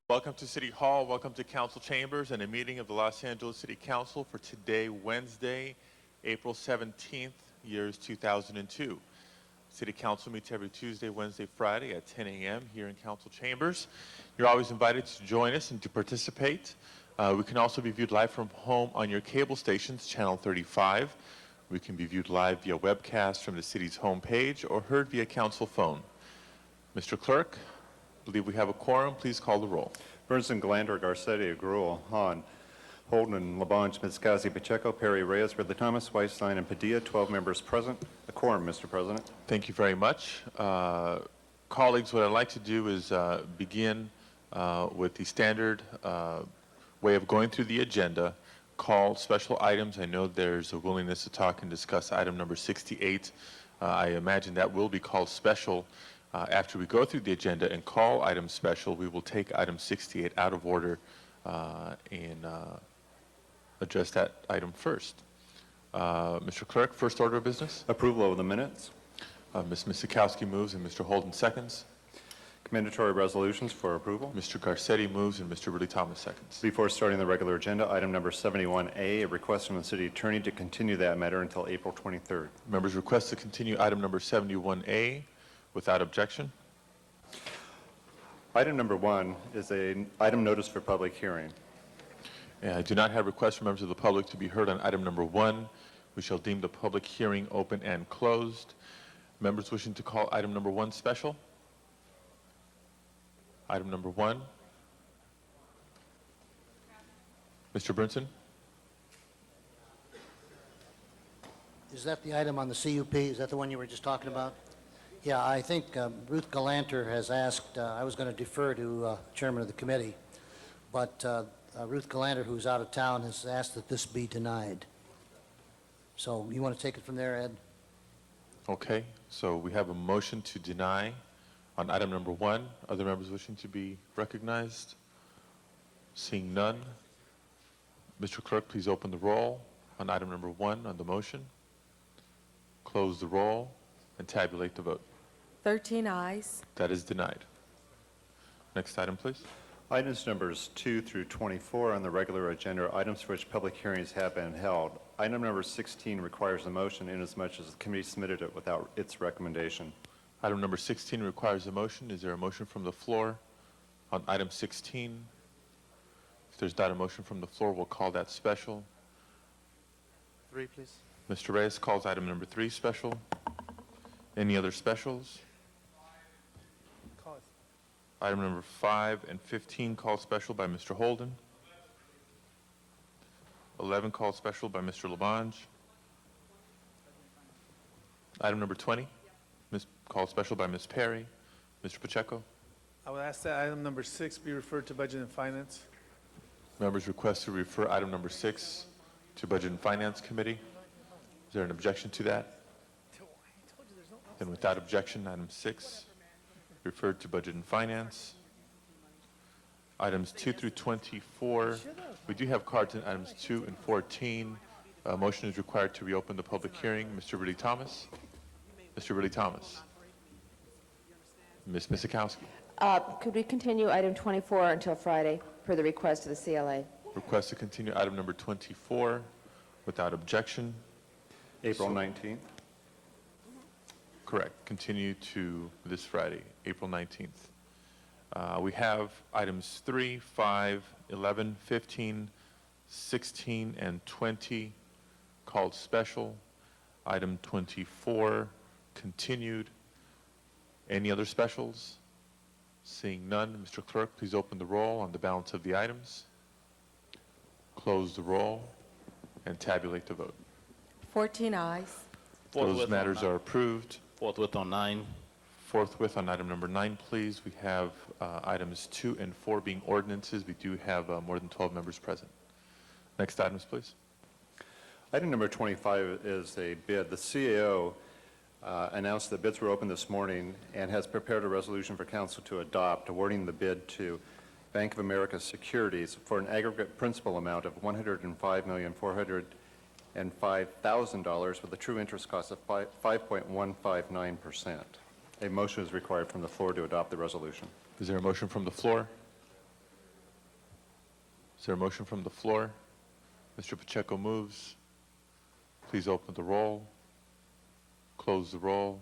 Welcome to City Hall, welcome to Council Chambers and a meeting of the Los Angeles City Council for today, Wednesday, April 17th, years 2002. City Council meets every Tuesday, Wednesday, Friday at 10 a.m. here in Council Chambers. You're always invited to join us and to participate. We can also be viewed live from home on your cable stations, Channel 35. We can be viewed live via webcast from the city's homepage or heard via council phone. Mr. Clerk, I believe we have a quorum. Please call the roll. Bernson, Galander, Garcetti, Gruel, Hahn, Holden, Labange, Mizcazi, Pacheco, Perry, Reyes, Ridley Thomas, Weisstein, and Padilla. 12 members present. A quorum, Mr. President. Thank you very much. Colleagues, what I'd like to do is begin with the standard way of going through the agenda, call special items. I know there's a willingness to talk and discuss item number 68. I imagine that will be called special. After we go through the agenda and call item special, we will take item 68 out of order and address that item first. Mr. Clerk, first order of business. Approval of the minutes. Ms. Mizikowski moves and Mr. Holden seconds. Commendatory resolutions for approval. Mr. Garcetti moves and Mr. Ridley Thomas seconds. Before starting the regular agenda, item number 71A, a request from the city attorney to continue that matter until April 23rd. Members request to continue item number 71A without objection. Item number 1 is an item notice for public hearing. And I do not have requests from members of the public to be heard on item number 1. We shall deem the public hearing open and closed. Members wishing to call item number 1 special? Item number 1. Mr. Brinson? Is that the item on the CUP? Is that the one you were just talking about? Yeah, I think Ruth Galanter has asked, I was going to defer to chairman of the committee, but Ruth Galanter, who's out of town, has asked that this be denied. So you want to take it from there, Ed? Okay, so we have a motion to deny on item number 1. Other members wishing to be recognized? Seeing none. Mr. Clerk, please open the roll on item number 1 on the motion. Close the roll and tabulate the vote. 13 ayes. That is denied. Next item, please. Items numbers 2 through 24 on the regular agenda are items for which public hearings have been held. Item number 16 requires a motion inasmuch as the committee submitted it without its recommendation. Item number 16 requires a motion. Is there a motion from the floor on item 16? If there's not a motion from the floor, we'll call that special. 3, please. Mr. Reyes calls item number 3 special. Any other specials? Item number 5 and 15 called special by Mr. Holden. 11 called special by Mr. Labange. Item number 20, called special by Ms. Perry. Mr. Pacheco. I would ask that item number 6 be referred to Budget and Finance. Members request to refer item number 6 to Budget and Finance Committee. Is there an objection to that? Then without objection, item 6 referred to Budget and Finance. Items 2 through 24. We do have cards in items 2 and 14. A motion is required to reopen the public hearing. Mr. Ridley Thomas. Mr. Ridley Thomas. Ms. Mizikowski. Could we continue item 24 until Friday per the request of the CLA? Request to continue item number 24 without objection. April 19th. Correct. Continue to this Friday, April 19th. We have items 3, 5, 11, 15, 16, and 20 called special. Item 24 continued. Any other specials? Seeing none, Mr. Clerk, please open the roll on the balance of the items. Close the roll and tabulate the vote. 14 ayes. Those matters are approved. Forthwith on 9. Forthwith on item number 9, please. We have items 2 and 4 being ordinances. We do have more than 12 members present. Next items, please. Item number 25 is a bid. The CAO announced that bids were open this morning and has prepared a resolution for council to adopt, awarding the bid to Bank of America Securities for an aggregate principal amount of $105,405,000 with a true interest cost of 5.159%. A motion is required from the floor to adopt the resolution. Is there a motion from the floor? Is there a motion from the floor? Mr. Pacheco moves. Please open the roll, close the roll,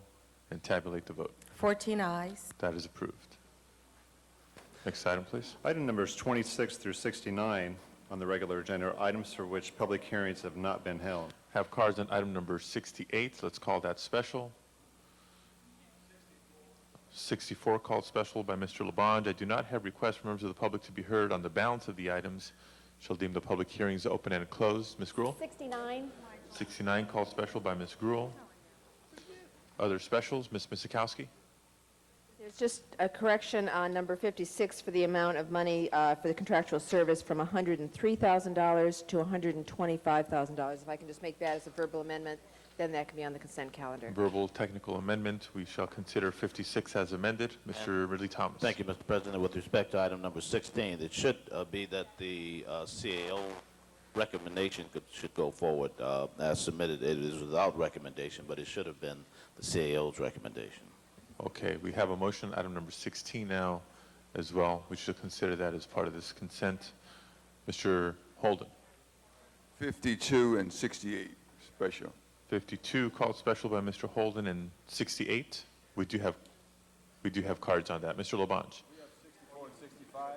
and tabulate the vote. 14 ayes. That is approved. Next item, please. Item numbers 26 through 69 on the regular agenda are items for which public hearings have not been held. Have cards on item number 68. Let's call that special. 64 called special by Mr. Labange. I do not have requests from members of the public to be heard on the balance of the items. Shall deem the public hearings open and closed. Ms. Gruhl? 69. 69 called special by Ms. Gruhl. Other specials, Ms. Misikowski? There's just a correction on number 56 for the amount of money for the contractual service from $103,000 to $125,000. If I can just make that as a verbal amendment, then that can be on the consent calendar. Verbal technical amendment. We shall consider 56 as amended. Mr. Ridley Thomas. Thank you, Mr. President. With respect to item number 16, it should be that the CAO recommendation should go forward as submitted. It is without recommendation, but it should have been the CAO's recommendation. Okay, we have a motion, item number 16 now as well. We should consider that as part of this consent. Mr. Holden. 52 and 68, special. 52 called special by Mr. Holden, and 68. We do have cards on that. Mr. Labange. 64 and 65.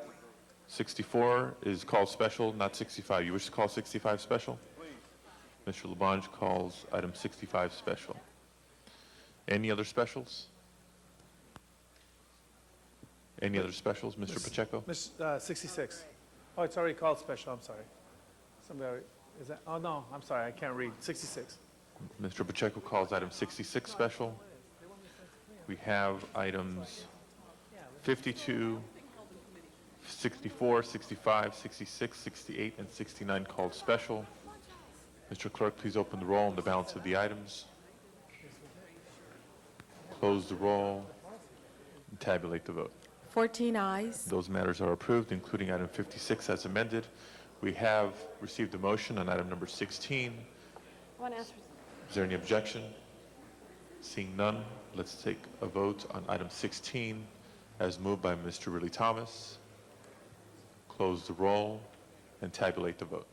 64 is called special, not 65. You wish to call 65 special? Please. Mr. Labange calls item 65 special. Any other specials? Any other specials, Mr. Pacheco? 66. Oh, it's already called special, I'm sorry. Somebody, is that, oh, no, I'm sorry, I can't read. 66. Mr. Pacheco calls item 66 special. We have items 52, 64, 65, 66, 68, and 69 called special. Mr. Clerk, please open the roll on the balance of the items. Close the roll and tabulate the vote. 14 ayes. Those matters are approved, including item 56 as amended. We have received a motion on item number 16. I want to ask Is there any objection? Seeing none, let's take a vote on item 16 as moved by Mr. Ridley Thomas. Close the roll and tabulate the vote.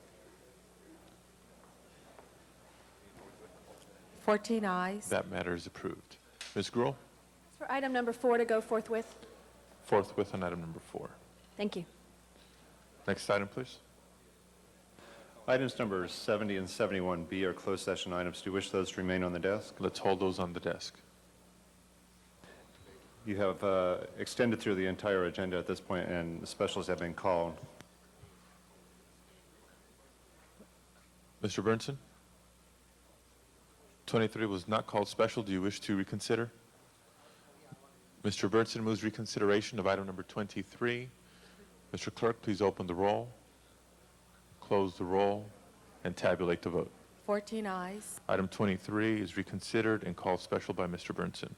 14 ayes. That matter is approved. Ms. Gruhl, for item number 4 to go forthwith. forthwith on item number 4. Thank you. Next item, please. Items numbers 70 and 71B are closed session items. Do you wish those to remain on the desk? Let's hold those on the desk. You have extended through the entire agenda at this point, and the specials have been called. Mr. Burnson? 23 was not called special. Do you wish to reconsider? Mr. Burnson moves reconsideration of item number 23. Mr. Clerk, please open the roll, close the roll, and tabulate the vote. 14 ayes. Item 23 is reconsidered and called special by Mr. Burnson.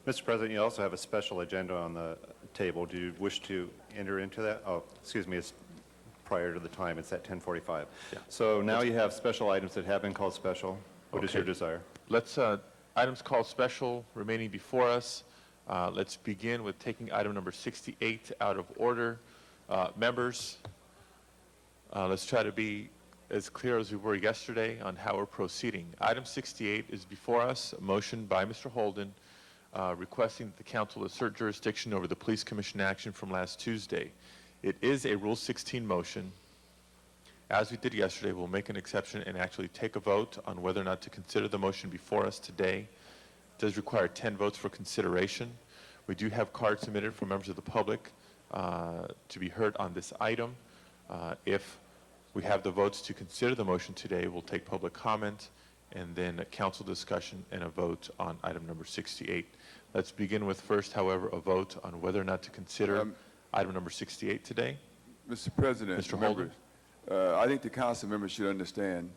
Mr. President, you also have a special agenda on the table. Do you wish to enter into that? Oh, excuse me, it's prior to the time. It's at 10:45. Yeah. So now you have special items that have been called special. What is your Okay. desire? Let's, items called special remaining before us. Let's begin with taking item number 68 out of order. Members, let's try to be as clear as we were yesterday on how we're proceeding. Item 68 is before us, a motion by Mr. Holden requesting that the council assert jurisdiction over the police commission action from last Tuesday. It is a Rule 16 motion. As we did yesterday, we'll make an exception and actually take a vote on whether or not to consider the motion before us today. It does require 10 votes for consideration. We do have cards submitted from members of the public to be heard on this item. If we have the votes to consider the motion today, we'll take public comment and then a council discussion and a vote on item number 68. Let's begin with first, however, a vote on whether or not to consider item number 68 today. Mr. President, Mr. Holden. members, I think the council members should understand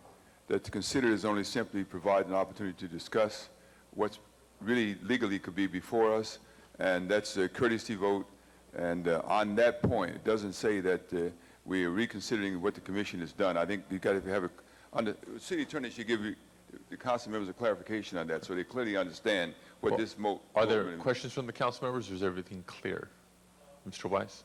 that to consider is only simply provide an opportunity to discuss what's really legally could be before us, and that's a courtesy vote. And on that point, it doesn't say that we are reconsidering what the commission has done. I think you got to have a, city attorney should give you the council members a clarification on that, so they clearly understand what Well, this vote. Are there questions from the council members, or is everything clear? Mr. Weiss?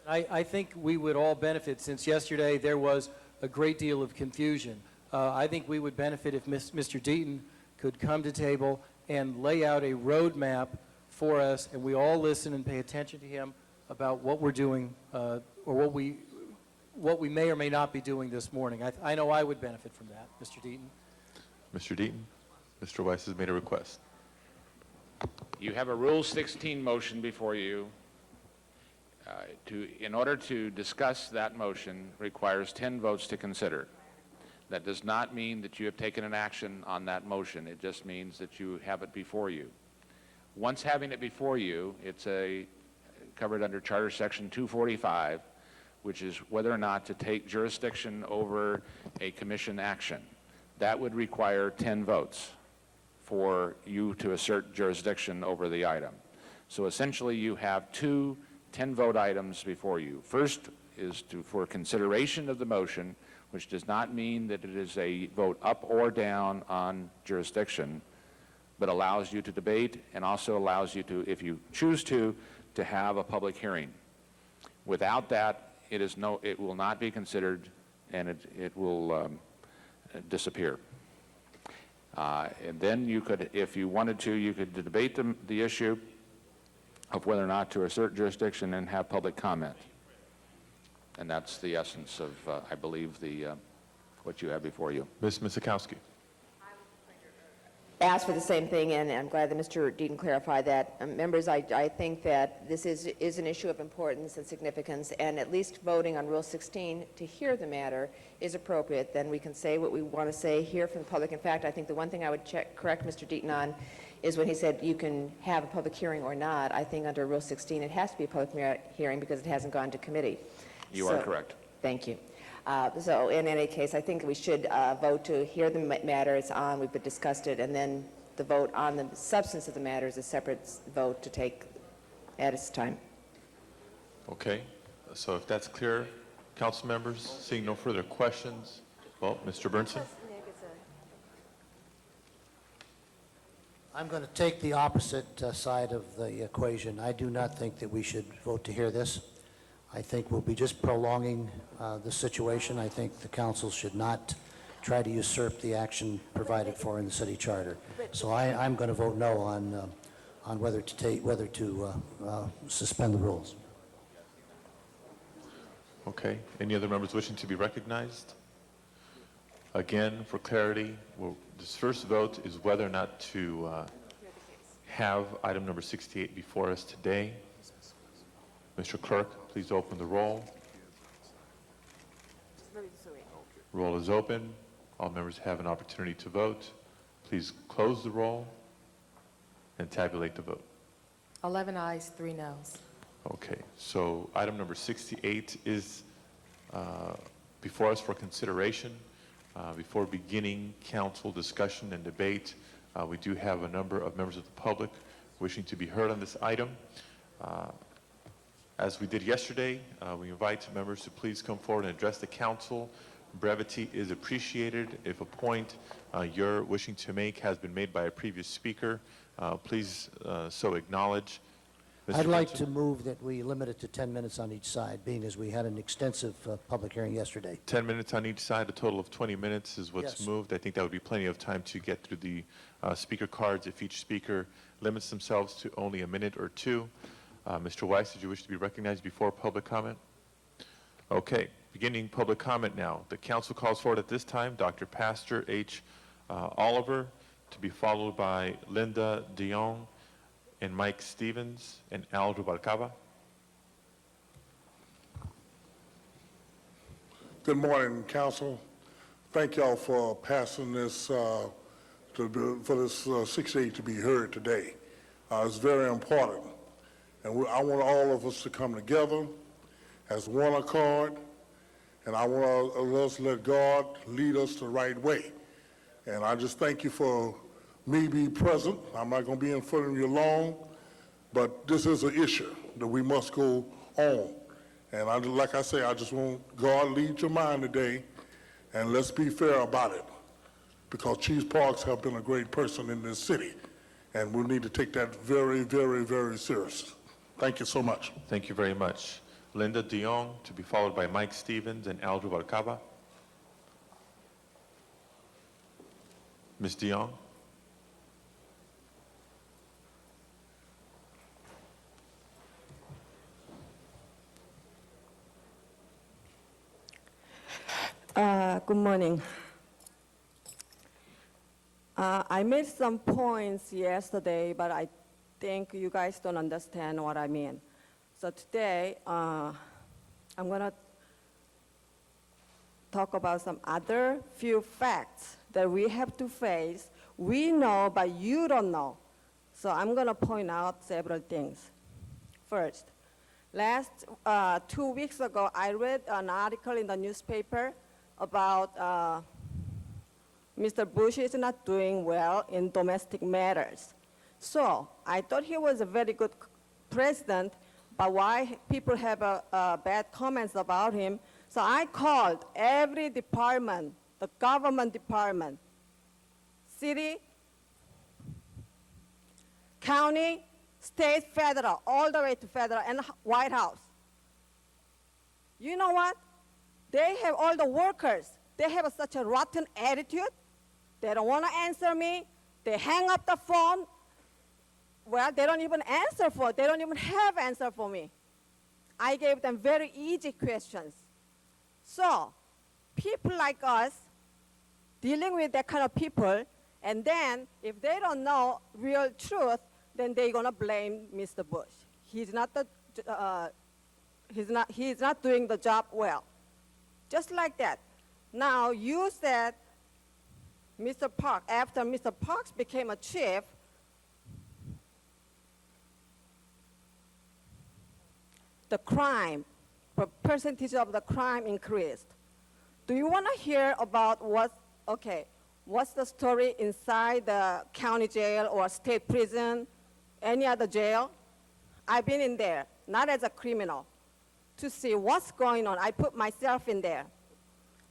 I think we would all benefit, since yesterday there was a great deal of confusion. I think we would benefit if Mr. Deaton could come to table and lay out a roadmap for us, and we all listen and pay attention to him about what we're doing, or what we may or may not be doing this morning. I know I would benefit from that, Mr. Deaton. Mr. Deaton? Mr. Weiss has made a request. You have a Rule 16 motion before you. In order to discuss that motion requires 10 votes to consider. That does not mean that you have taken an action on that motion. It just means that you have it before you. Once having it before you, it's covered under Charter Section 245, which is whether or not to take jurisdiction over a commission action. That would require 10 votes for you to assert jurisdiction over the item. So essentially, you have two 10-vote items before you. First is for consideration of the motion, which does not mean that it is a vote up or down on jurisdiction, but allows you to debate and also allows you to, if you choose to have a public hearing. Without that, it will not be considered, and it will disappear. And then you could, if you wanted to, you could debate the issue of whether or not to assert jurisdiction and have public comment. And that's the essence of, I believe, what you have before you. Ms. Misikowski? Asked for the same thing, and I'm glad that Mr. Deaton clarified that. Members, I think that this is an issue of importance and significance, and at least voting on Rule 16 to hear the matter is appropriate. Then we can say what we want to say, hear from the public. In fact, I think the one thing I would correct Mr. Deaton on is when he said you can have a public hearing or not. I think under Rule 16 it has to be a public hearing because it hasn't gone to committee. You are correct. Thank you. So in any case, I think we should vote to hear the matter. It's on, we've discussed it, and then the vote on the substance of the matter is a separate vote to take at its time. Okay, so if that's clear, council members, seeing no further questions, well, Mr. Burnson? I'm going to take the opposite side of the equation. I do not think that we should vote to hear this. I think we'll be just prolonging the situation. I think the council should not try to usurp the action provided for in the city charter. So I'm going to vote no on whether to suspend the rules. Okay, any other members wishing to be recognized? Again, for clarity, this first vote is whether or not to have item number 68 before us today. Mr. Clerk, please open the roll. Roll is open. All members have an opportunity to vote. Please close the roll and tabulate the vote. 11 ayes, 3 noes. Okay, so item number 68 is before us for consideration. Before beginning council discussion and debate, we do have a number of members of the public wishing to be heard on this item. As we did yesterday, we invite members to please come forward and address the council. Brevity is appreciated. If a point you're wishing to make has been made by a previous speaker, please so acknowledge. Mr. I'd like Benson? to move that we limit it to 10 minutes on each side, being as we had an extensive public hearing yesterday. 10 minutes on each side, a total of 20 minutes is what's Yes. moved. I think that would be plenty of time to get through the speaker cards if each speaker limits themselves to only a minute or two. Mr. Weiss, did you wish to be recognized before public comment? Okay, beginning public comment now. The council calls forward at this time Dr. Pastor H. Oliver, to be followed by Linda Dion and Mike Stevens and Al Rubalcaba. Good morning, council. Thank y'all for passing this, for this 68 to be heard today. It's very important. And I want all of us to come together as one accord, and I want us to let God lead us the right way. And I just thank you for me being present. I'm not going to be in front of you long, but this is an issue that we must go on. And like I say, I just want God lead your mind today, and let's be fair about it. because Chief Parks have been a great person in this city, and we need to take that very, very, very serious. Thank you so much. Thank you very much. Linda Dion, to be followed by Mike Stevens and Al Rubalcaba. Ms. Dion. Good morning. I made some points yesterday, but I think you guys don't understand what I mean. So today, I'm going to talk about some other few facts that we have to face. We know, but you don't know. So I'm going to point out several things. First, 2 weeks ago, I read an article in the newspaper about Mr. Bush is not doing well in domestic matters. So I thought he was a very good president, but why people have bad comments about him? So I called every department, the government department, city, county, state, federal, all the way to federal and White House. You know what? They have all the workers. They have such a rotten attitude. They don't want to answer me. They hang up the phone. Well, they don't even answer for. They don't even have answer for me. I gave them very easy questions. So, people like us, dealing with that kind of people, and then if they don't know real truth, then they're gonna blame Mr. Bush. He's not doing the job well. Just like that. Now, you said Mr. Park, after Mr. Parks became a chief, the crime, the percentage of the crime increased. Do you want to hear about what's the story inside the county jail or state prison, any other jail? I've been in there, not as a criminal, to see what's going on. I put myself in there.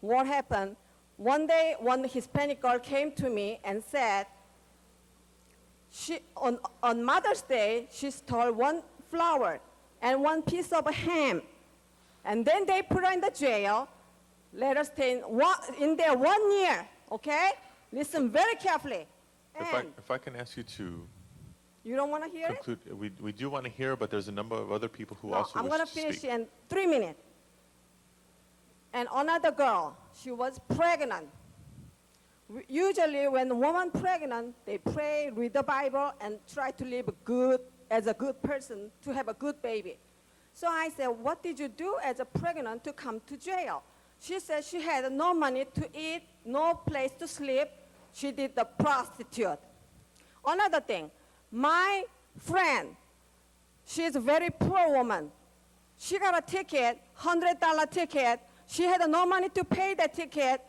What happened? One day, one Hispanic girl came to me and said, on Mother's Day, she stole one flower and one piece of ham. And then they put her in the jail, let her stay in there 1 year, okay? Listen very carefully. If I can ask you to You don't want to hear it? conclude, we do want to hear, but there's a number of other people who No, also I'm wish going to to finish speak. in 3 minutes. And another girl, she was pregnant. Usually when a woman pregnant, they pray, read the Bible, and try to live as a good person, to have a good baby. So I said, what did you do as a pregnant to come to jail? She said she had no money to eat, no place to sleep. She did the prostitute. Another thing, my friend, she's a very poor woman. She got a ticket, $100 ticket. She had no money to pay that ticket.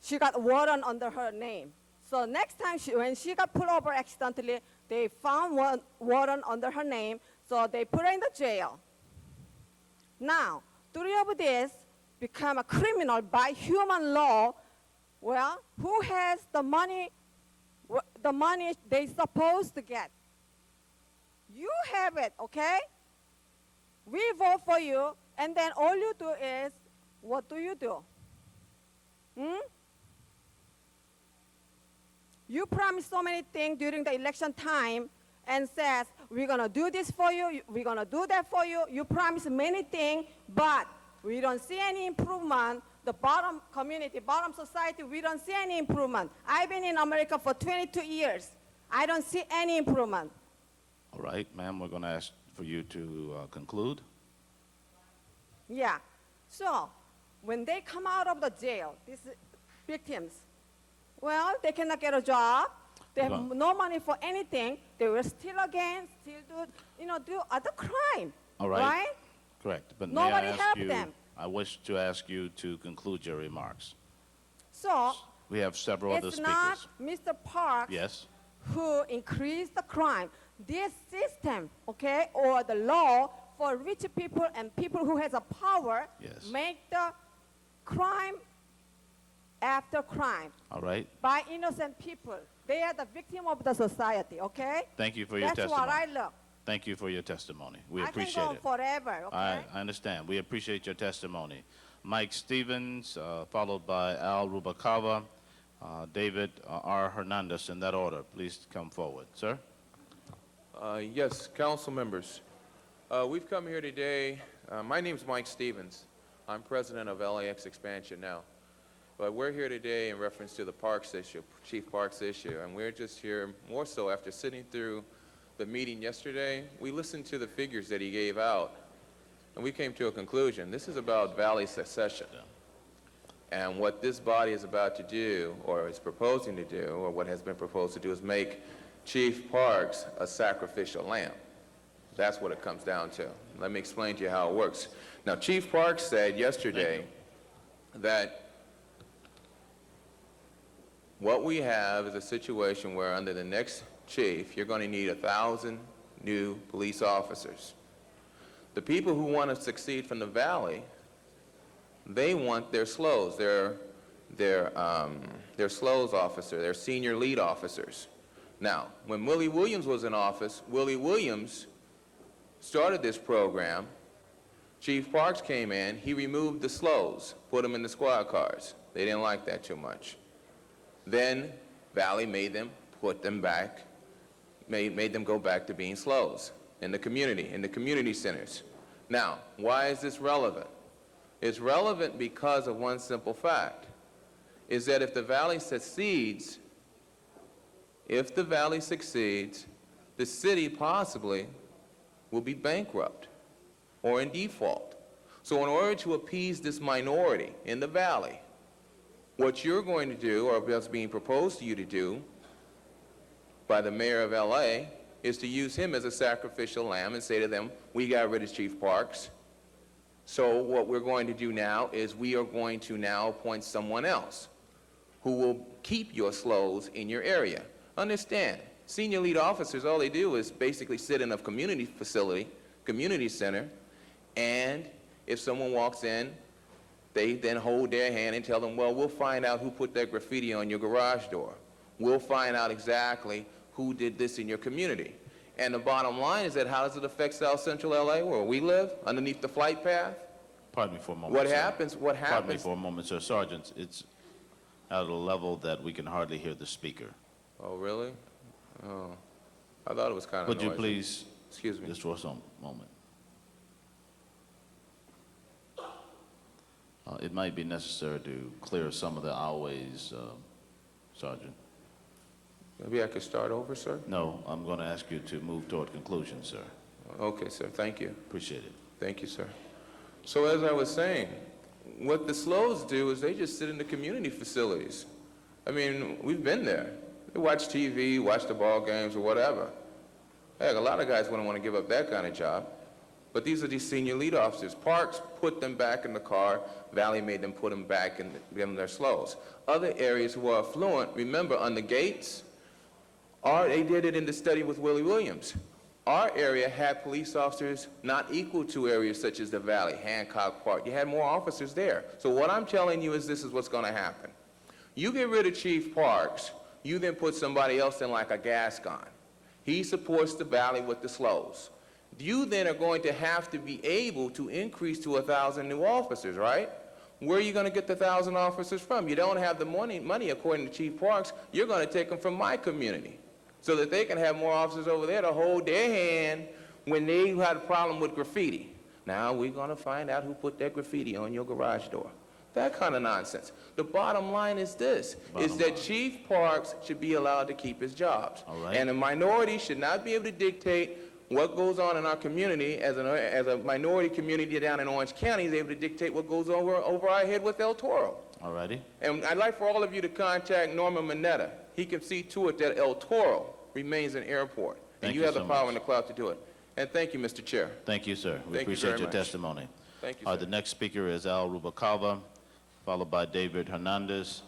She got warrant under her name. So next time, when she got pulled over accidentally, they found one warrant under her name, so they put her in the jail. Now, 3 of this become a criminal by human law. Well, who has the money they supposed to get? You have it, okay? We vote for you, and then all you do is, what do? You promise so many things during the election time and says, we're going to do this for you, we're going to do that for you. You promise many things, but we don't see any improvement. The bottom community, bottom society, we don't see any improvement. I've been in America for 22 years. I don't see any improvement. All right, ma'am, we're going to ask for you to conclude. Yeah. So when they come out of the jail, these victims, well, they cannot get a job. They have no money for anything. They will steal again, do other crime. All right. Right? Correct. But Nobody may I ask helped you, them. I wish to ask you to conclude your remarks. So We have several other it's speakers. not Mr. Parks Yes. who increased the crime. This system, okay, or the law for rich people and people who has a power Yes. make the crime after crime All right? by innocent people. They are the victim of the society, okay? Thank you for your That's testimony. what I look. Thank you for your testimony. We I can appreciate go on it. forever, okay? I understand. We appreciate your testimony. Mike Stevens, followed by Al Rubalcaba, David R. Hernandez, in that order. Please come forward. Sir? Yes, council members. We've come here today. My name's Mike Stevens. I'm president of LAX Expansion now. But we're here today in reference to the parks issue, Chief Parks issue, and we're just here more so after sitting through the meeting yesterday. We listened to the figures that he gave out, and we came to a conclusion. This is about valley secession. And what this body is about to do, or is proposing to do, or what has been proposed to do, is make Chief Parks a sacrificial lamb. That's what it comes down to. Let me explain to you how it works. Now, Chief Parks said yesterday that what we have is a situation where under the next chief, you're going to need 1,000 new police officers. The people who want to succeed from the valley, they want their SLOs, their SLOs officer, their senior lead officers. Now, when Willie Williams was in office, Willie Williams started this program. Chief Parks came in, he removed the SLOs, put them in the squad cars. They didn't like that too much. Then Valley made them put them back, made them go back to being SLOs in the community centers. Now, why is this relevant? It's relevant because of one simple fact, is that if the Valley succeeds, the city possibly will be bankrupt or in default. So in order to appease this minority in the Valley, what you're going to do, or what's being proposed to you to do by the mayor of LA, is to use him as a sacrificial lamb and say to them, we got rid of Chief Parks. So what we're going to do now is we are going to now appoint someone else who will keep your SLOs in your area. Understand, senior lead officers, all they do is basically sit in a community facility, community center, and if someone walks in, they then hold their hand and tell them, well, we'll find out who put that graffiti on your garage door. We'll find out exactly who did this in your community. And the bottom line is that how does it affect South Central LA, where we live, underneath the flight path? Pardon me for a moment, What sir. happens? Pardon me for a moment, sir. Sergeant, it's at a level that we can hardly hear the speaker. Oh, really? Oh, I thought it was kind of Would noisy. you please, Excuse me. just for some moment. It might be necessary to clear some of the airways, Sergeant. Maybe I could start over, sir? No, I'm going to ask you to move toward conclusion, sir. Okay, sir. Thank you. Appreciate it. Thank you, sir. So as I was saying, what the SLOs do is they just sit in the community facilities. I mean, we've been there. They watch TV, watch the ball games or whatever. Heck, a lot of guys wouldn't want to give up that kind of job. But these are these senior lead officers. Parks put them back in the car. Valley made them put them back and give them their SLOs. Other areas who are affluent, remember on the gates, they did it in the study with Willie Williams. Our area had police officers not equal to areas such as the Valley, Hancock Park. You had more officers there. So what I'm telling you is this is what's going to happen. You get rid of Chief Parks, you then put somebody else in like a Gascon. He supports the Valley with the SLOs. You then are going to have to be able to increase to 1,000 new officers, right? Where are you going to get the 1,000 officers from? You don't have the money according to Chief Parks. You're going to take them from my community so that they can have more officers over there to hold their hand when they had a problem with graffiti. Now we're going to find out who put that graffiti on your garage door. That kind of nonsense. The bottom line is this, is that Chief Parks should be allowed to keep his jobs. All right. And a minority should not be able to dictate what goes on in our community. As a minority community down in Orange County is able to dictate what goes on over our head with El Toro. All righty. And I'd like for all of you to contact Norman Mineta. He can see to it that El Toro remains an airport. And Thank you you have the so power much. and the clout to do it. And thank you, Mr. Chair. Thank you, sir. We Thank you appreciate very your much. testimony. Thank you, sir. The next speaker is Al Rubalcaba, followed by David Hernandez,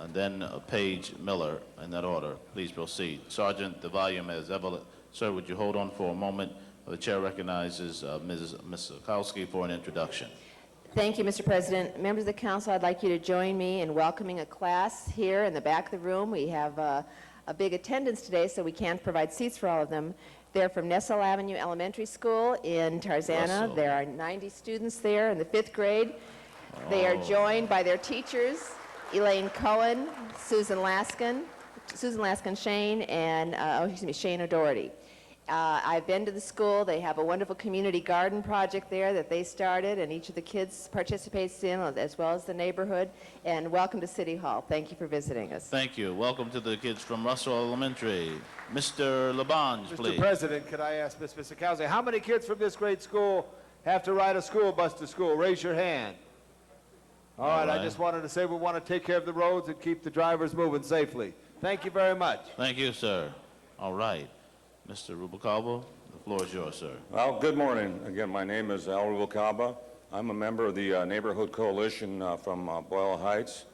and then Paige Miller, in that order. Please proceed. Sergeant, the volume is ever... Sir, would you hold on for a moment? The chair recognizes Ms. Sokowski for an introduction. Thank you, Mr. President. Members of the council, I'd like you to join me in welcoming a class here in the back of the room. We have a big attendance today, so we can't provide seats for all of them. They're from Nessel Avenue Elementary School in Tarzana. Russell. There are 90 students there in the 5th grade. They are joined by their teachers, Elaine Cohen, Susan Laskin Shane, and Shane O'Doherty. I've been to the school. They have a wonderful community garden project there that they started, and each of the kids participates in, as well as the neighborhood. And welcome to City Hall. Thank you for visiting us. Thank you. Welcome to the kids from Russell Elementary. Mr. Labange, please. Mr. President, could I ask Mr. Cowsey, how many kids from this grade school have to ride a school bus to school? Raise your hand. All right, I just wanted to say we want to take care of the roads and keep the drivers moving safely. Thank you very much. Thank you, sir. All right. Mr. Rubalcaba, the floor is yours, sir. Well, good morning. Again, my name is Al Rubalcaba. I'm a member of the Neighborhood Coalition from Boyle Heights.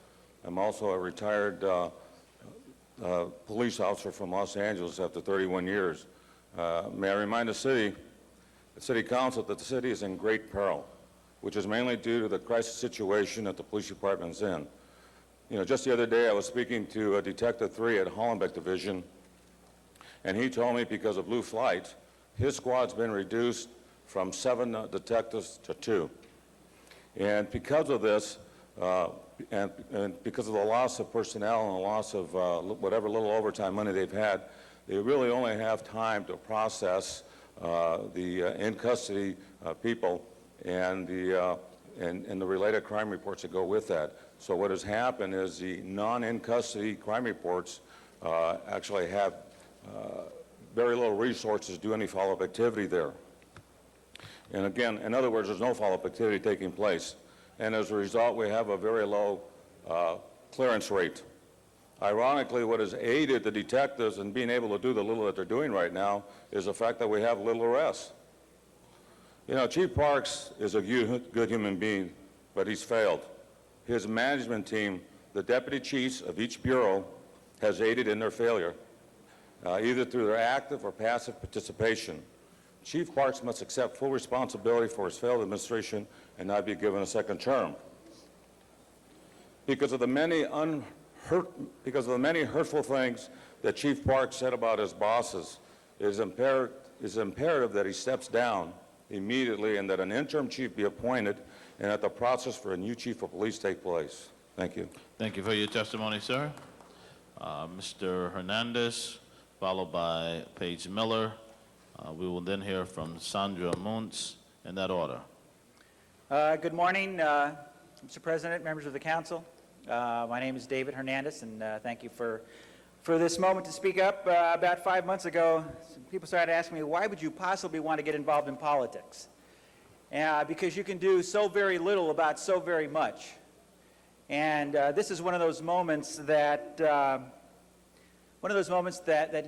I'm also a retired police officer from Los Angeles after 31 years. May I remind the City Council that the city is in great peril, which is mainly due to the crisis situation that the police department is in. You know, just the other day I was speaking to Detective 3 at Hollenbeck Division, and he told me because of Blue Flight, his squad's been reduced from 7 detectives to 2. And because of this, and because of the loss of personnel and the loss of whatever little overtime money they've had, they really only have time to process the in-custody people and the related crime reports that go with that. So what has happened is the non-in-custody crime reports actually have very little resources to do any follow-up activity there. And again, in other words, there's no follow-up activity taking place. And as a result, we have a very low clearance rate. Ironically, what has aided the detectives in being able to do the little that they're doing right now is the fact that we have little arrests. You know, Chief Parks is a good human being, but he's failed. His management team, the deputy chiefs of each bureau, has aided in their failure, either through their active or passive participation. Chief Parks must accept full responsibility for his failed administration and not be given a second term. Because of the many hurtful things that Chief Parks said about his bosses, it is imperative that he steps down immediately and that an interim chief be appointed and that the process for a new chief of police take place. Thank you. Thank you for your testimony, sir. Mr. Hernandez, followed by Paige Miller. We will then hear from Sandra Muntz in that order. Good morning, Mr. President, members of the council. My name is David Hernandez, and thank you for this moment to speak up. About 5 months ago, some people started asking me, why would you possibly want to get involved in politics? Because you can do so very little about so very much. And this is one of those moments that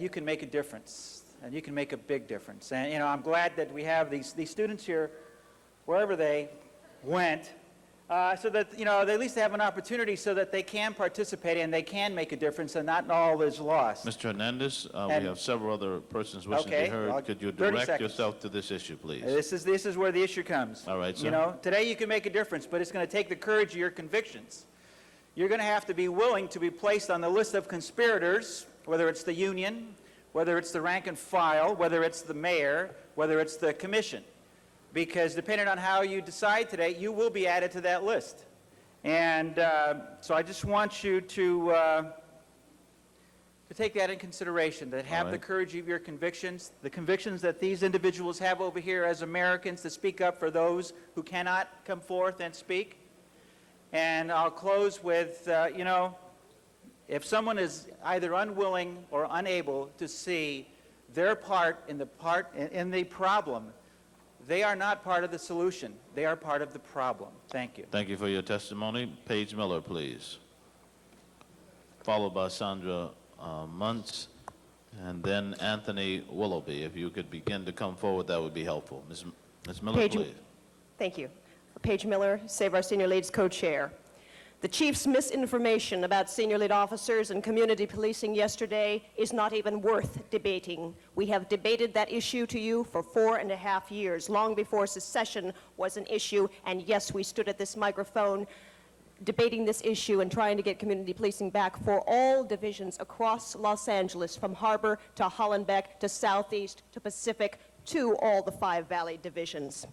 you can make a difference, and you can make a big difference. And, you know, I'm glad that we have these students here, wherever they went, so that, you know, they at least have an opportunity so that they can participate and they can make a difference and not all is lost. Mr. Hernandez, we have several other persons wishing to be heard. Could you 30 direct seconds. yourself to this issue, please? This is where the issue comes. All right, sir. You know, today you can make a difference, but it's going to take the courage of your convictions. You're going to have to be willing to be placed on the list of conspirators, whether it's the union, whether it's the rank and file, whether it's the mayor, whether it's the commission. Because depending on how you decide today, you will be added to that list. And so I just want you to take that in consideration, that have the courage of your convictions, the convictions that these individuals have over here as Americans to speak up for those who cannot come forth and speak. And I'll close with, you know, if someone is either unwilling or unable to see their part in the problem, they are not part of the solution. They are part of the problem. Thank you. Thank you for your testimony. Paige Miller, please. Followed by Sandra Muntz, and then Anthony Willoughby. If you could begin to come forward, that would be helpful. Ms. Miller, Paige, please. Thank you. Paige Miller, Save Our Senior Ladies co-chair. The chief's misinformation about senior lead officers and community policing yesterday is not even worth debating. We have debated that issue to you for 4.5 years, long before secession was an issue, and yes, we stood at this microphone debating this issue and trying to get community policing back for all divisions across Los Angeles, from Harbor to Hollenbeck to Southeast to Pacific to all the 5 Valley divisions.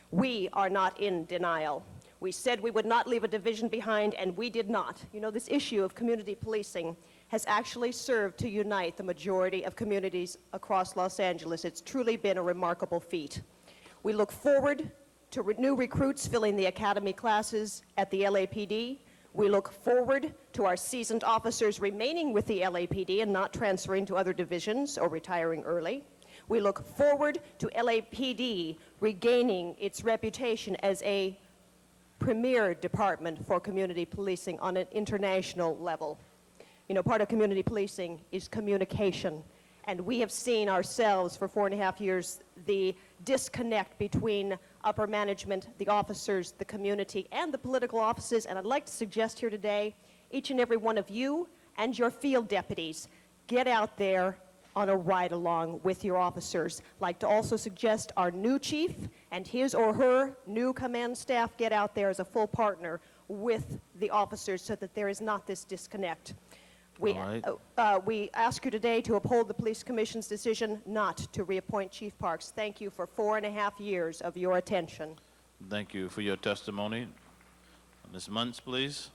We are not in denial. We said we would not leave a division behind, and we did not. You know, this issue of community policing has actually served to unite the majority of communities across Los Angeles. It's truly been a remarkable feat. We look forward to new recruits filling the academy classes at the LAPD. We look forward to our seasoned officers remaining with the LAPD and not transferring to other divisions or retiring early. We look forward to LAPD regaining its reputation as a premier department for community policing on an international level. You know, part of community policing is communication, and we have seen ourselves for 4.5 years the disconnect between upper management, the officers, the community, and the political offices, and I'd like to suggest here today, each and every one of you and your field deputies, get out there on a ride-along with your officers. I'd like to also suggest our new chief and his or her new command staff get out there as a full partner with the officers so that there is not this disconnect. We ask you today to uphold the Police Commission's decision not to reappoint Chief Parks. Thank you for 4.5 years of your attention. Thank you for your testimony. Ms. Muntz, please.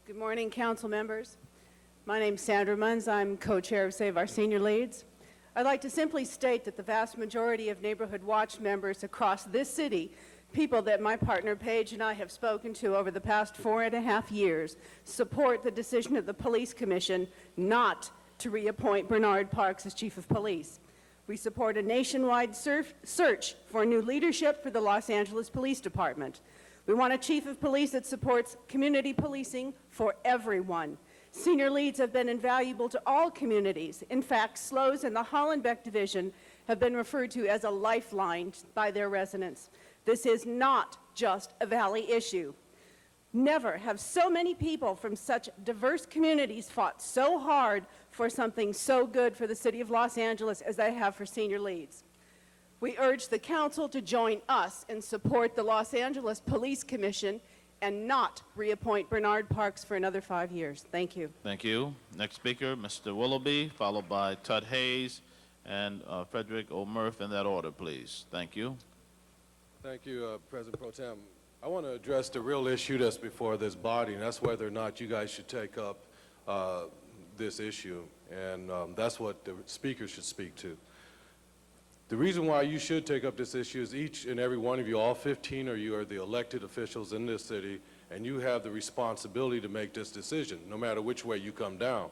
Good morning, council members. My name's Sandra Munns. I'm co-chair of Save Our Senior Leads. I'd like to simply state that the vast majority of Neighborhood Watch members across this city, people that my partner Paige and I have spoken to over the past 4.5 years, support the decision of the Police Commission not to reappoint Bernard Parks as Chief of Police. We support a nationwide search for new leadership for the Los Angeles Police Department. We want a Chief of Police that supports community policing for everyone. Senior leads have been invaluable to all communities. In fact, SLOs in the Hollenbeck Division have been referred to as a lifeline by their residents. This is not just a Valley issue. Never have so many people from such diverse communities fought so hard for something so good for the city of Los Angeles as they have for senior leads. We urge the council to join us and support the Los Angeles Police Commission and not reappoint Bernard Parks for another 5 years. Thank you. Thank you. Next speaker, Mr. Willoughby, followed by Tud Hayes and Frederick O'Murph, in that order, please. Thank you. Thank you, President Pro Tem. I want to address the real issue that's before this body, and that's whether or not you guys should take up this issue, and that's what the speaker should speak to. The reason why you should take up this issue is each and every one of you, all 15 of you, are the elected officials in this city, and you have the responsibility to make this decision, no matter which way you come down.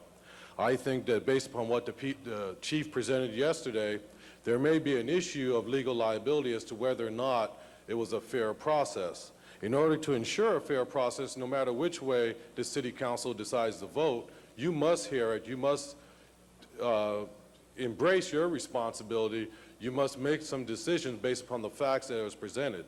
I think that based upon what the chief presented yesterday, there may be an issue of legal liability as to whether or not it was a fair process. In order to ensure a fair process, no matter which way the city council decides to vote, you must hear it, you must embrace your responsibility, you must make some decisions based upon the facts that was presented.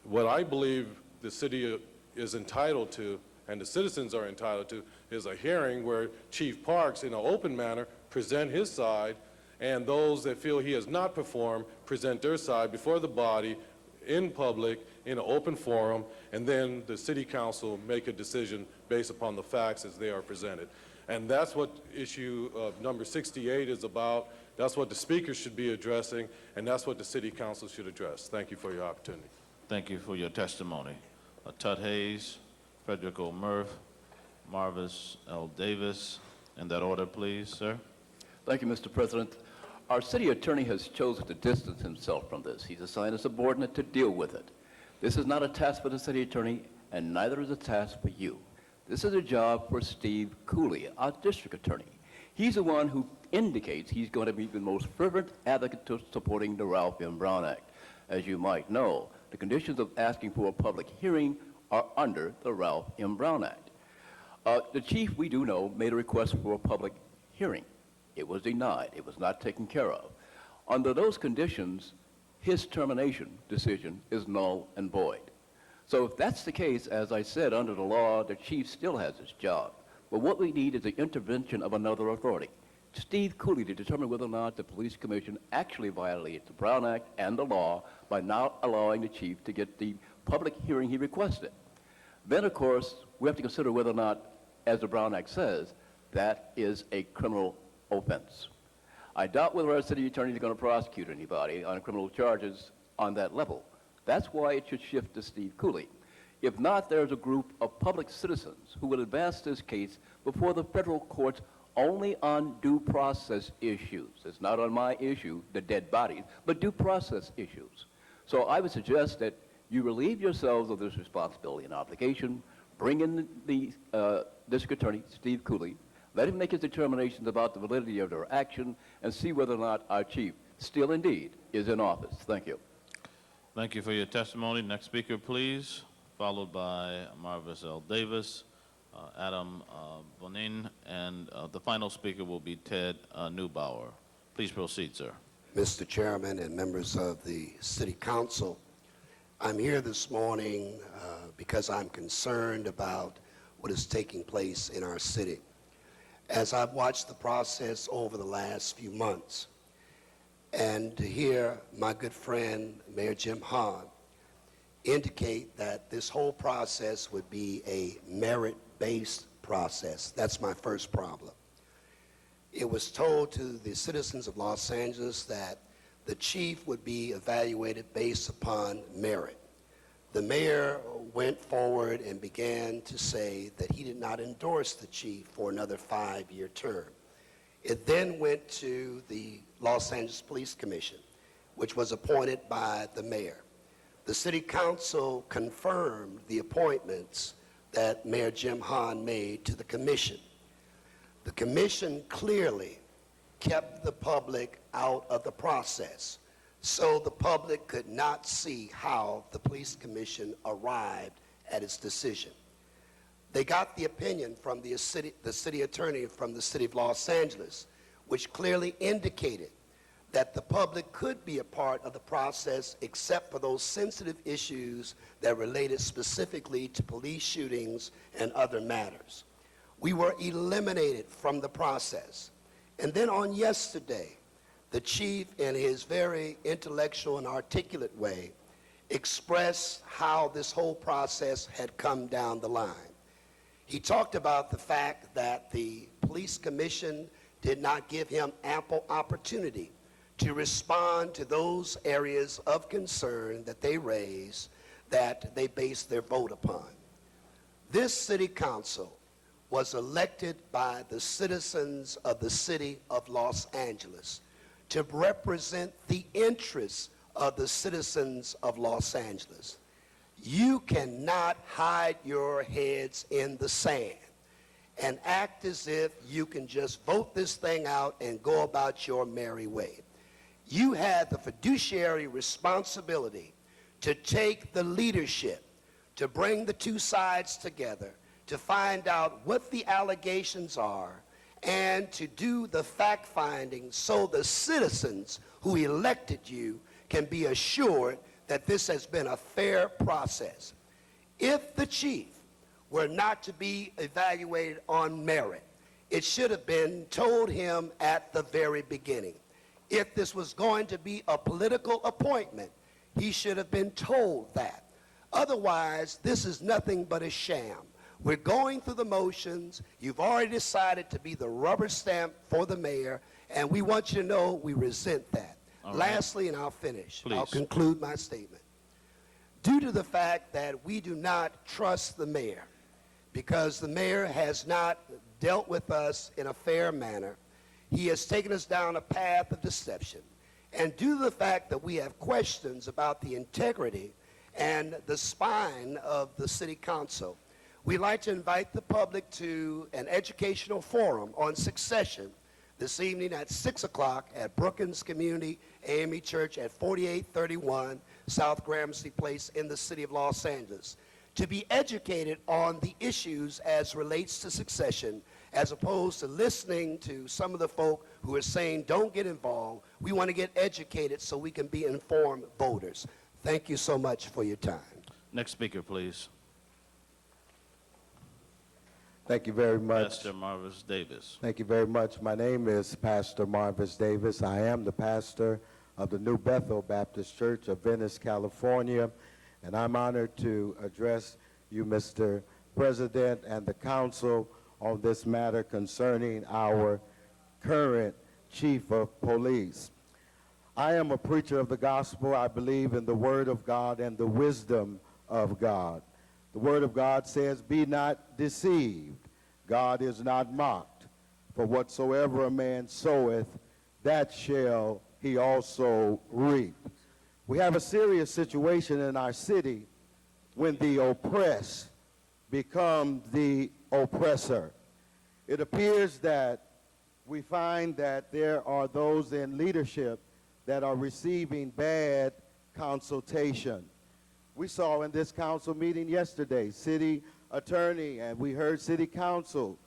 What I believe the city is entitled to, and the citizens are entitled to, is a hearing where Chief Parks, in an open manner, present his side, and those that feel he has not performed present their side before the body, in public, in an open forum, and then the city council make a decision based upon the facts as they are presented. And that's what issue number 68 is about. That's what the speaker should be addressing, and that's what the city council should address. Thank you for your opportunity. Thank you for your testimony. Tud Hayes, Frederick O'Murph, Marvis L. Davis, in that order, please, sir. Thank you, Mr. President. Our city attorney has chosen to distance himself from this. He's assigned a subordinate to deal with it. This is not a task for the city attorney, and neither is a task for you. This is a job for Steve Cooley, our district attorney. He's the one who indicates he's going to be the most fervent advocate to supporting the Ralph M. Brown Act. As you might know, the conditions of asking for a public hearing are under the Ralph M. Brown Act. The chief, we do know, made a request for a public hearing. It was denied. It was not taken care of. Under those conditions, his termination decision is null and void. So if that's the case, as I said, under the law, the chief still has his job. But what we need is the intervention of another authority, Steve Cooley, to determine whether or not the police commission actually violated the Brown Act and the law by not allowing the chief to get the public hearing he requested. Then, of course, we have to consider whether or not, as the Brown Act says, that is a criminal offense. I doubt whether our city attorney is going to prosecute anybody on criminal charges on that level. That's why it should shift to Steve Cooley. If not, there's a group of public citizens who will advance this case before the federal courts only on due process issues. It's not on my issue, the dead bodies, but due process issues. So I would suggest that you relieve yourselves of this responsibility and obligation, bring in the district attorney, Steve Cooley, let him make his determinations about the validity of their action, and see whether or not our chief still indeed is in office. Thank you. Thank you for your testimony. Next speaker, please, followed by Marvis L. Davis, Adam Bonin, and the final speaker will be Ted Neubauer. Please proceed, sir. Mr. Chairman and members of the City Council, I'm here this morning because I'm concerned about what is taking place in our city. As I've watched the process over the last few months, and to hear my good friend, Mayor Jim Hahn, indicate that this whole process would be a merit-based process. That's my first problem. It was told to the citizens of Los Angeles that the chief would be evaluated based upon merit. The mayor went forward and began to say that he did not endorse the chief for another 5-year term. It then went to the Los Angeles Police Commission, which was appointed by the mayor. The City Council confirmed the appointments that Mayor Jim Hahn made to the commission. The commission clearly kept the public out of the process, so the public could not see how the police commission arrived at its decision. They got the opinion from the city attorney from the city of Los Angeles, which clearly indicated that the public could be a part of the process except for those sensitive issues that related specifically to police shootings and other matters. We were eliminated from the process. And then on yesterday, the chief, in his very intellectual and articulate way, expressed how this whole process had come down the line. He talked about the fact that the police commission did not give him ample opportunity to respond to those areas of concern that they raised, that they based their vote upon. This city council was elected by the citizens of the city of Los Angeles to represent the interests of the citizens of Los Angeles. You cannot hide your heads in the sand and act as if you can just vote this thing out and go about your merry way. You had the fiduciary responsibility to take the leadership, to bring the two sides together, to find out what the allegations are, and to do the fact-finding so the citizens who elected you can be assured that this has been a fair process. If the chief were not to be evaluated on merit, it should have been told him at the very beginning. If this was going to be a political appointment, he should have been told that. Otherwise, this is nothing but a sham. We're going through the motions. You've already decided to be the rubber stamp for the mayor, and we want you to know we resent that. All right. Lastly, and I'll finish. Please. I'll conclude my statement. Due to the fact that we do not trust the mayor, because the mayor has not dealt with us in a fair manner, he has taken us down a path of deception. And due to the fact that we have questions about the integrity and the spine of the city council, we'd like to invite the public to an educational forum on succession this evening at 6 o'clock at Brookins Community AME Church at 4831 South Gramercy Place in the city of Los Angeles, to be educated on the issues as relates to succession, as opposed to listening to some of the folk who are saying don't get involved. We want to get educated so we can be informed voters. Thank you so much for your time. Next speaker, please. Thank you very much. Pastor Marvis Davis. Thank you very much. My name is Pastor Marvis Davis. I am the pastor of the New Bethel Baptist Church of Venice, California, and I'm honored to address you, Mr. President, and the council on this matter concerning our current chief of police. I am a preacher of the gospel. I believe in the word of God and the wisdom of God. The word of God says, "Be not deceived. God is not mocked. For whatsoever a man soweth, that shall he also reap." We have a serious situation in our city when the oppressed become the oppressor. It appears that we find that there are those in leadership that are receiving bad consultation. We saw in this council meeting yesterday, city attorney, and we heard city council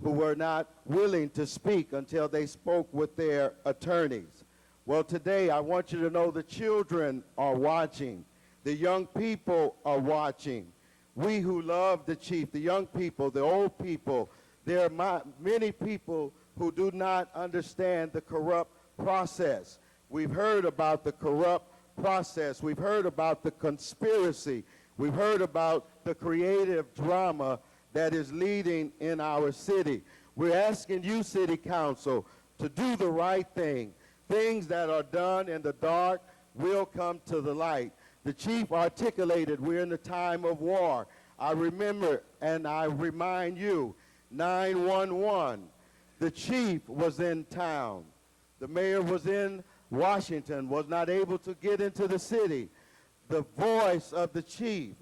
who were not willing to speak until they spoke with their attorneys. Well, today I want you to know the children are watching. The young people are watching. We who love the chief, the young people, the old people, there are many people who do not understand the corrupt process. We've heard about the corrupt process. We've heard about the conspiracy. We've heard about the creative drama that is leading in our city. We're asking you, City Council, to do the right thing. Things that are done in the dark will come to the light. The chief articulated we're in a time of war. I remember and I remind you, 911. The chief was in town. The mayor was in Washington, was not able to get into the city. The voice of the chief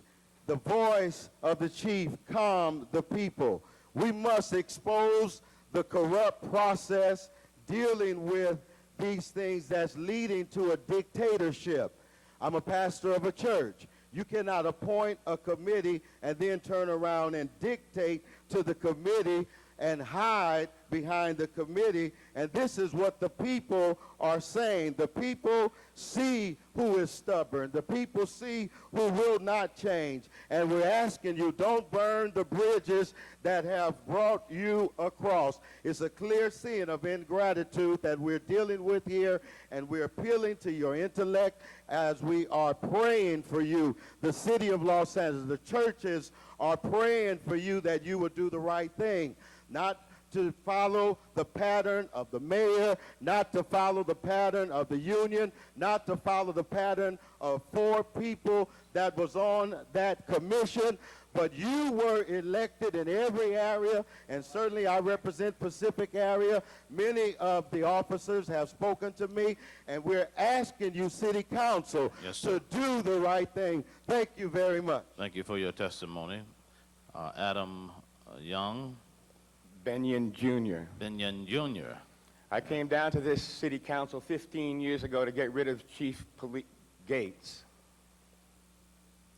calmed the people. We must expose the corrupt process dealing with these things that's leading to a dictatorship. I'm a pastor of a church. You cannot appoint a committee and then turn around and dictate to the committee and hide behind the committee. And this is what the people are saying. The people see who is stubborn. The people see who will not change. And we're asking you, don't burn the bridges that have brought you across. It's a clear sin of ingratitude that we're dealing with here, and we're appealing to your intellect as we are praying for you. The city of Los Angeles, the churches are praying for you that you would do the right thing. Not to follow the pattern of the mayor, not to follow the pattern of the union, not to follow the pattern of 4 people that was on that commission, but you were elected in every area, and certainly I represent Pacific area. Many of the officers have spoken to me, and we're asking you, City Council, to do the right thing. Thank you very much. Thank you for your testimony. Adam Young. Benyon Jr. Benyon Jr. I came down to this city council 15 years ago to get rid of Chief Gates.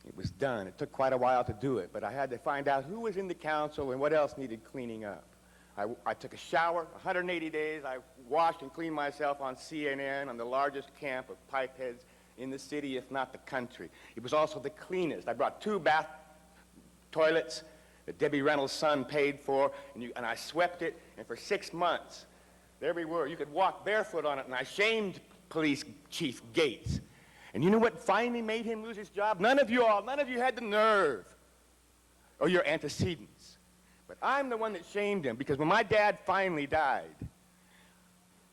It was done. It took quite a while to do it, but I had to find out who was in the council and what else needed cleaning up. I took a shower, 180 days. I washed and cleaned myself on CNN, on the largest camp of pipeheads in the city, if not the country. It was also the cleanest. I brought 2 bath toilets that Debbie Reynolds' son paid for, and I swept it, and for 6 months, there we were. You could walk barefoot on it, and I shamed Police Chief Gates. And you know what finally made him lose his job? None of you had the nerve or your antecedents. But I'm the one that shamed him, because when my dad finally died,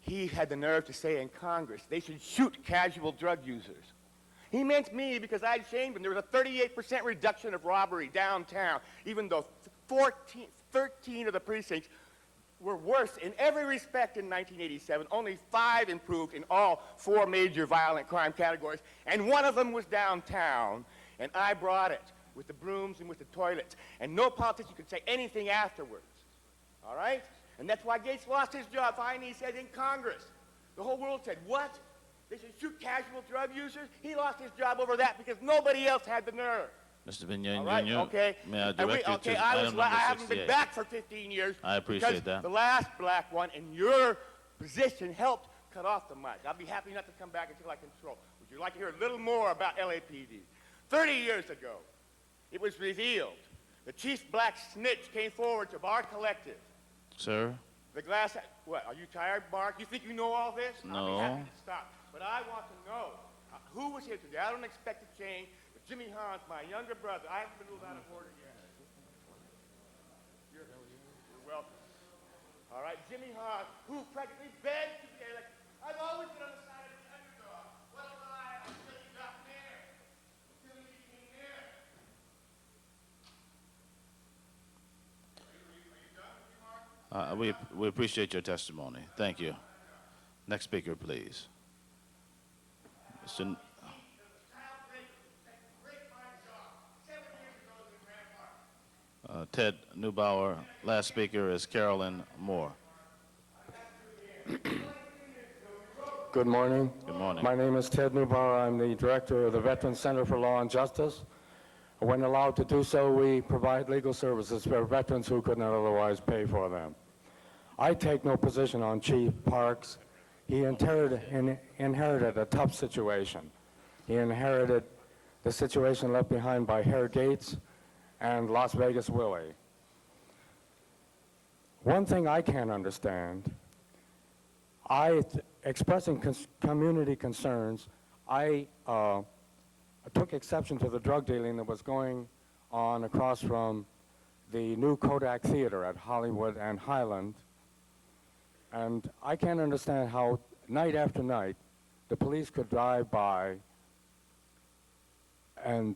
he had the nerve to say in Congress they should shoot casual drug users. He meant me because I'd shamed him. There was a 38% reduction of robbery downtown, even though 13 of the precincts were worse in every respect in 1987. Only 5 improved in all 4 major violent crime categories, and one of them was downtown, and I brought it with the brooms and with the toilets, and no politician could say anything afterwards, all right? And that's why Gates lost his job. Finally, he said in Congress, the whole world said, what? They should shoot casual drug users? He lost his job over that because nobody else had the nerve. Mr. Benyon All right, Jr., okay. may I direct you to I item number haven't 68. been back for 15 years. I appreciate because that. The last black one in your position helped cut off the mic. I'll be happy not to come back until I control. Would you like to hear a little more about LAPD? 30 years ago, it was revealed. The chief black snitch came forward to our collective. Sir? The glass, what, are you tired, Mark? You think you know all this? I'll No. be happy to stop. But I want to know who was here today. I don't expect a change, but Jimmy Hans, my younger brother, I haven't been ruled out of order yet. You're welcome. All right, Jimmy Hans, who practically begged to be elected. I've always been on the side of the underdog. What a lie, until he got mayor. Until he became mayor. We appreciate your testimony. Thank you. Next speaker, please. Mr. Ted Neubauer. Last speaker is Carolyn Moore. Good morning. Good morning. My name is Ted Neubauer. I'm the director of the Veterans Center for Law and Justice. When allowed to do so, we provide legal services for veterans who could not otherwise pay for them. I take no position on Chief Parks. He inherited a tough situation. He inherited the situation left behind by Herr Gates and Las Vegas Willie. One thing I can't understand, expressing community concerns, I took exception to the drug dealing that was going on across from the new Kodak Theater at Hollywood and Highland. And I can't understand how night after night the police could drive by and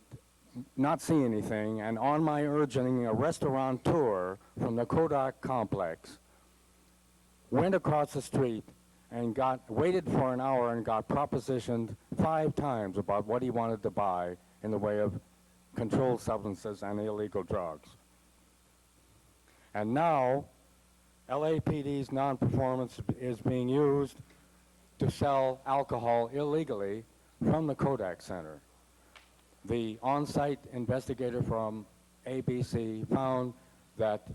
not see anything, and on my urging, a restaurateur from the Kodak complex went across the street and waited for an hour and got propositioned 5 times about what he wanted to buy in the way of controlled substances and illegal drugs. And now, LAPD's non-performance is being used to sell alcohol illegally from the Kodak Center. The on-site investigator from ABC found that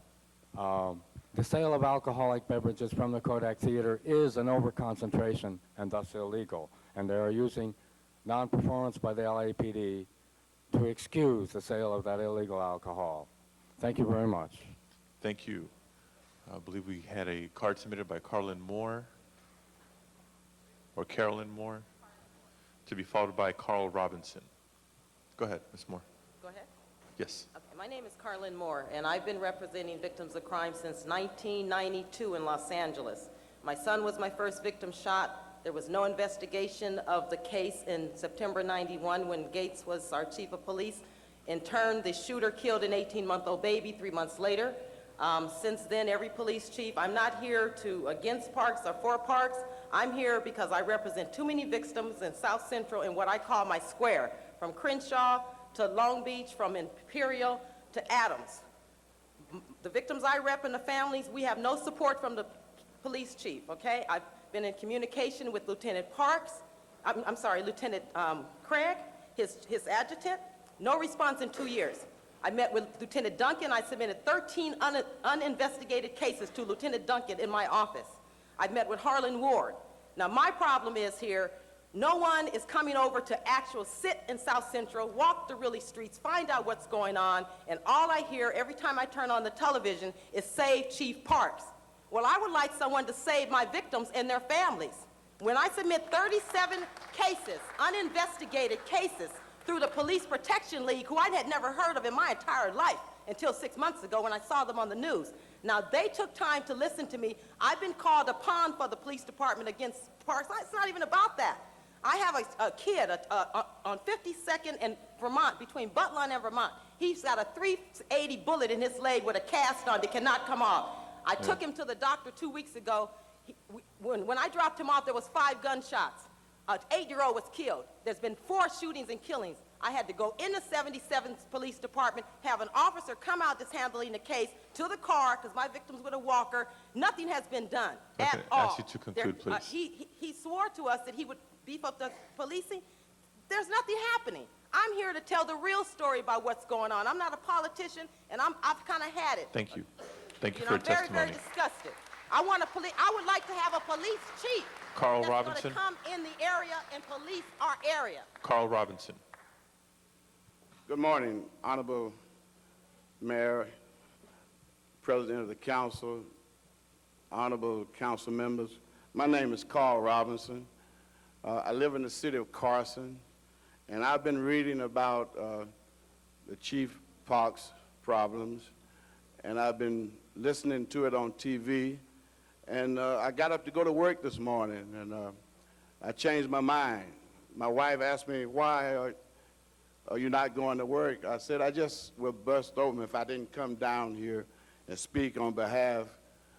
the sale of alcoholic beverages from the Kodak Theater is an overconcentration and thus illegal. And they are using non-performance by the LAPD to excuse the sale of that illegal alcohol. Thank you very much. Thank you. I believe we had a card submitted by Carolyn Moore, or Carolyn Moore, to be followed by Carl Robinson. Go ahead, Ms. Moore. Go ahead. Yes. Okay, my name is Carlyn Moore, and I've been representing victims of crime since 1992 in Los Angeles. My son was my first victim shot. There was no investigation of the case in September 91 when Gates was our chief of police. In turn, the shooter killed an 18-month-old baby 3 months later. Since then, every police chief, I'm not here against Parks or for Parks. I'm here because I represent too many victims in South Central in what I call my square, from Crenshaw to Long Beach, from Imperial to Adams. The victims I rep and the families, we have no support from the police chief, okay? I've been in communication with Lieutenant Lieutenant Craig, his adjutant. No response in 2 years. I met with Lieutenant Duncan. I submitted 13 uninvestigated cases to Lieutenant Duncan in my office. I met with Harlan Ward. Now, my problem is here, no one is coming over to actually sit in South Central, walk the really streets, find out what's going on, and all I hear every time I turn on the television is save Chief Parks. Well, I would like someone to save my victims and their families. When I submit 37 cases, uninvestigated cases, through the Police Protection League, who I had never heard of in my entire life until 6 months ago when I saw them on the news. Now, they took time to listen to me. I've been called a pawn for the police department against Parks. It's not even about that. I have a kid on 52nd and Vermont, between Butler and Vermont. He's got a .380 bullet in his leg with a cast on that cannot come off. I took him to the doctor 2 weeks ago. When I dropped him off, there was 5 gunshots. An 8-year-old was killed. There's been 4 shootings and killings. I had to go in the 77th Police Department, have an officer come out that's handling the case to the car, because my victim's with a walker. Nothing has been done at all. Ask you to conclude, please. He swore to us that he would beef up the policing. There's nothing happening. I'm here to tell the real story about what's going on. I'm not a politician, and I've kind of had it. Thank you. Thank you for your I'm very, testimony. very disgusted. I would like to have a police chief Carl that's Robinson. going to come in the area and police our area. Carl Robinson. Good morning, Honorable Mayor, President of the Council, Honorable Council members. My name is Carl Robinson. I live in the city of Carson, and I've been reading about the Chief Parks problems, and I've been listening to it on TV, and I got up to go to work this morning, and I changed my mind. My wife asked me, why are you not going to work? I said, I just would bust open if I didn't come down here and speak on behalf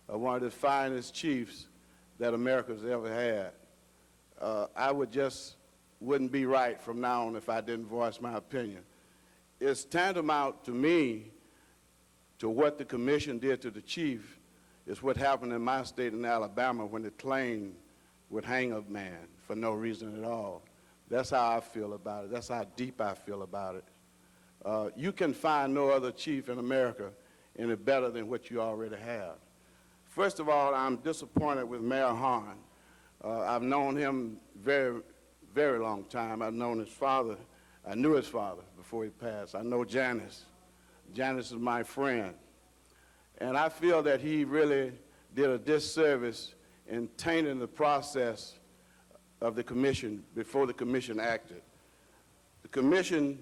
of one of the finest chiefs that America's ever had. I wouldn't be right from now on if I didn't voice my opinion. It's tantamount to me to what the commission did to the chief is what happened in my state in Alabama when the plane would hang a man for no reason at all. That's how I feel about it. That's how deep I feel about it. You can find no other chief in America any better than what you already have. First of all, I'm disappointed with Mayor Hahn. I've known him very, very long time. I've known his father. I knew his father before he passed. I know Janice. Janice is my friend. And I feel that he really did a disservice in tainting the process of the commission before the commission acted. The commission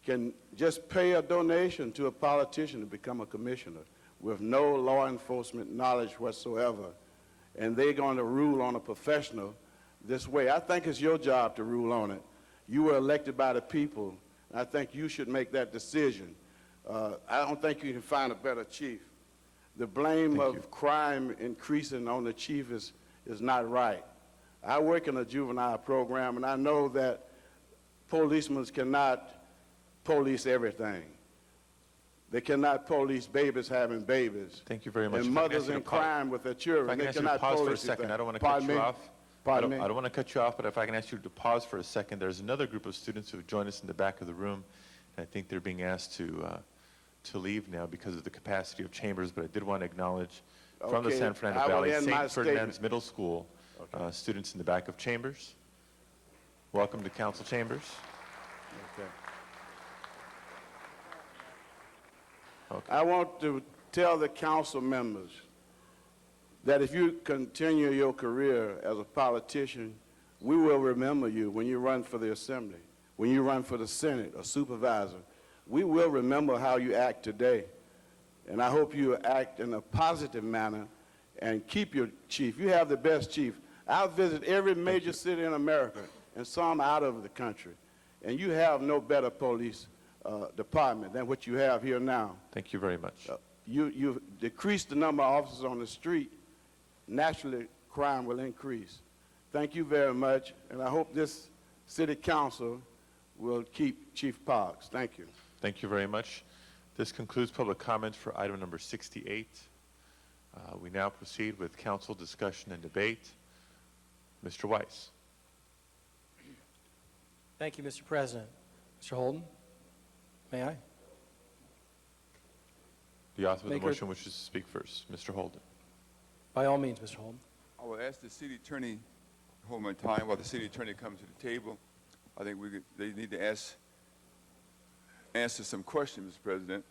can just pay a donation to a politician to become a commissioner with no law enforcement knowledge whatsoever, and they're going to rule on a professional this way. I think it's your job to rule on it. You were elected by the people, and I think you should make that decision. I don't think you can find a better chief. The blame of crime increasing on the chief is not right. I work in a juvenile program, and I know that policemen cannot police everything. They cannot police babies having babies. Thank you very much. And mothers in crime with their children. If I They can ask you to cannot pause for a police second, everything. I don't want to Pardon cut you me? off. Pardon me? I don't want to cut you off, but if I can ask you to pause for a second, there's another group of students who have joined us in the back of the room, and I think they're being asked to leave now because of the capacity of chambers, but I did want to acknowledge from the Okay, San Fernando I will Valley end my St. Ferdinand's statement. Middle School students in the back of chambers. Welcome to council chambers. Okay. I want to tell the council members that if you continue your career as a politician, we will remember you when you run for the assembly, when you run for the Senate or supervisor. We will remember how you act today. And I hope you act in a positive manner and keep your chief. You have the best chief. I'll visit every major city in America and some out of the country. And you have no better police department than what you have here now. Thank you very much. You decrease the number of officers on the street, naturally crime will increase. Thank you very much, and I hope this city council will keep Chief Parks. Thank you. Thank you very much. This concludes public comment for item number 68. We now proceed with council discussion and debate. Mr. Weiss. Thank you, Mr. President. Mr. Holden, may I? The author of the Maker- motion wishes to speak first. Mr. Holden. By all means, Mr. Holden. I will ask the city attorney to hold my time while the city attorney comes to the table. I think they need to answer some questions, Mr. President.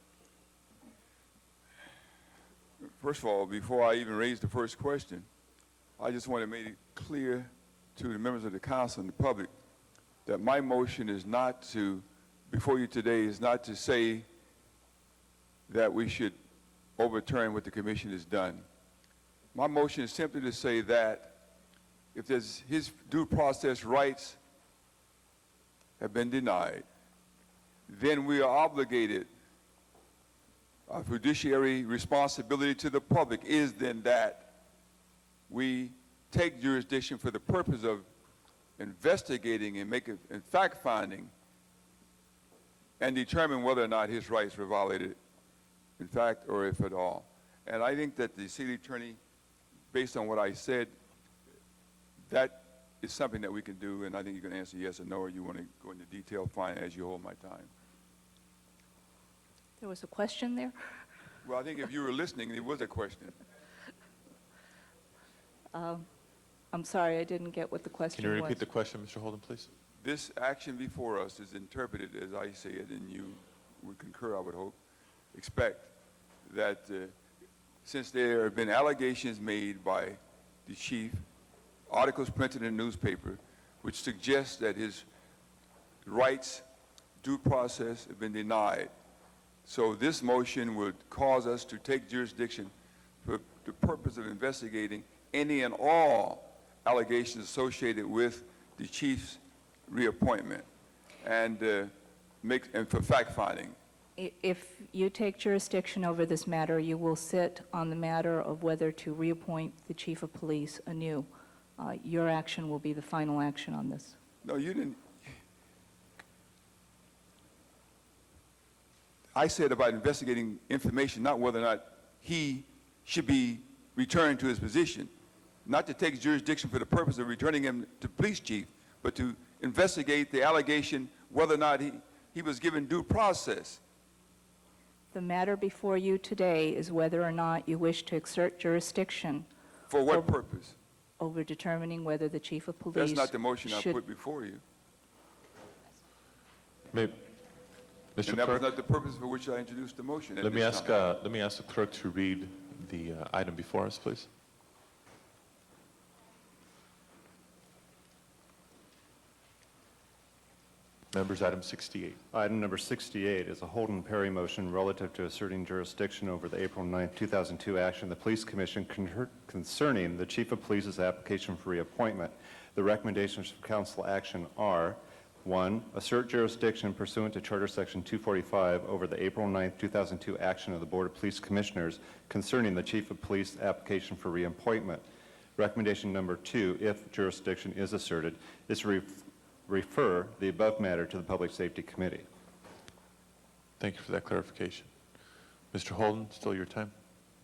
First of all, before I even raise the first question, I just want to make it clear to the members of the council and the public that my motion is not to, before you today, is not to say that we should overturn what the commission has done. My motion is simply to say that if there's his due process rights have been denied, then we are obligated. Our fiduciary responsibility to the public is then that we take jurisdiction for the purpose of investigating and making and fact-finding and determine whether or not his rights were violated, in fact, or if at all. And I think that the city attorney, based on what I said, that is something that we can do, and I think you can answer yes or no, or you want to go into detail, fine, as you hold my time. There was a question there? Well, I think if you were listening, there was a question. I'm sorry, I didn't get what the question Can was. you repeat the question, Mr. Holden, please? this action before us is interpreted as I say it, and you would concur, I would hope, expect that since there have been allegations made by the chief, articles printed in the newspaper, which suggest that his rights, due process, have been denied. So this motion would cause us to take jurisdiction for the purpose of investigating any and all allegations associated with the chief's reappointment and for fact-finding. If you take jurisdiction over this matter, you will sit on the matter of whether to reappoint the chief of police anew. Your action will be the final action on this. No, you didn't. I said about investigating information, not whether or not he should be returned to his position, not to take jurisdiction for the purpose of returning him to police chief, but to investigate the allegation whether or not he was given due process. The matter before you today is whether or not you wish to exert jurisdiction For what purpose? over determining whether the chief of police That's not the motion I should- put before you. Mr. And that was Clerk, not the purpose for which I introduced the motion. at let me this ask time. the clerk to read the item before us, please. Members, item 68. Item number 68 is a Holden Perry motion relative to asserting jurisdiction over the April 9, 2002 action of the Police Commission concerning the Chief of Police's application for reappointment. The recommendations for council action are: 1, assert jurisdiction pursuant to Charter Section 245 over the April 9, 2002 action of the Board of Police Commissioners concerning the Chief of Police application for reappointment. Recommendation number 2, if jurisdiction is asserted, is refer the above matter to the Public Safety Committee. Thank you for that clarification. Mr. Holden, still your time.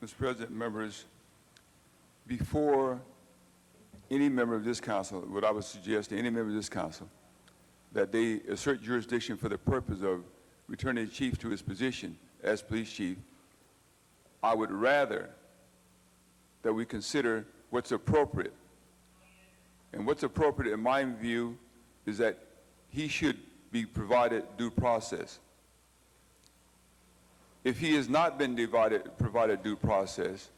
Mr. President, members, before any member of this council, what I would suggest to any member of this council, that they assert jurisdiction for the purpose of returning the chief to his position as police chief, I would rather that we consider what's appropriate. And what's appropriate, in my view, is that he should be provided due process. If he has not been provided due process,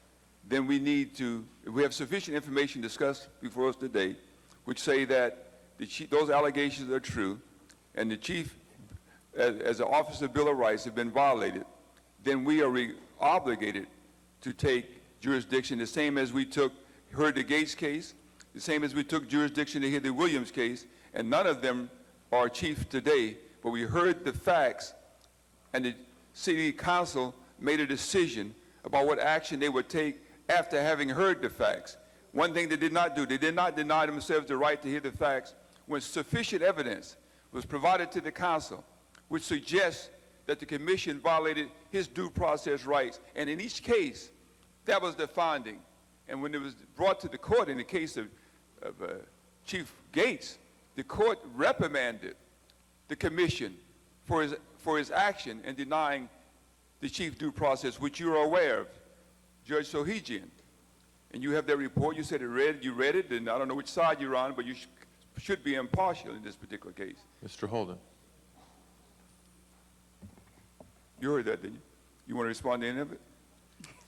then we need to, if we have sufficient information discussed before us today, which say that those allegations are true, and the chief, as an officer of Bill of Rights, have been violated, then we are obligated to take jurisdiction, the same as we heard the Gates case, the same as we took jurisdiction to hear the Williams case, and none of them are chief today, but we heard the facts, and the city council made a decision about what action they would take after having heard the facts. One thing they did not do, they did not deny themselves the right to hear the facts when sufficient evidence was provided to the council, which suggests that the commission violated his due process rights. And in each case, that was the finding. And when it was brought to the court in the case of Chief Gates, the court reprimanded the commission for his action in denying the chief due process, which you are aware of, Judge Sohigian. And you have that report. You said you read it, and I don't know which side you're on, but you should be impartial in this particular case. Mr. Holden. You heard that, didn't you? You want to respond to any of it?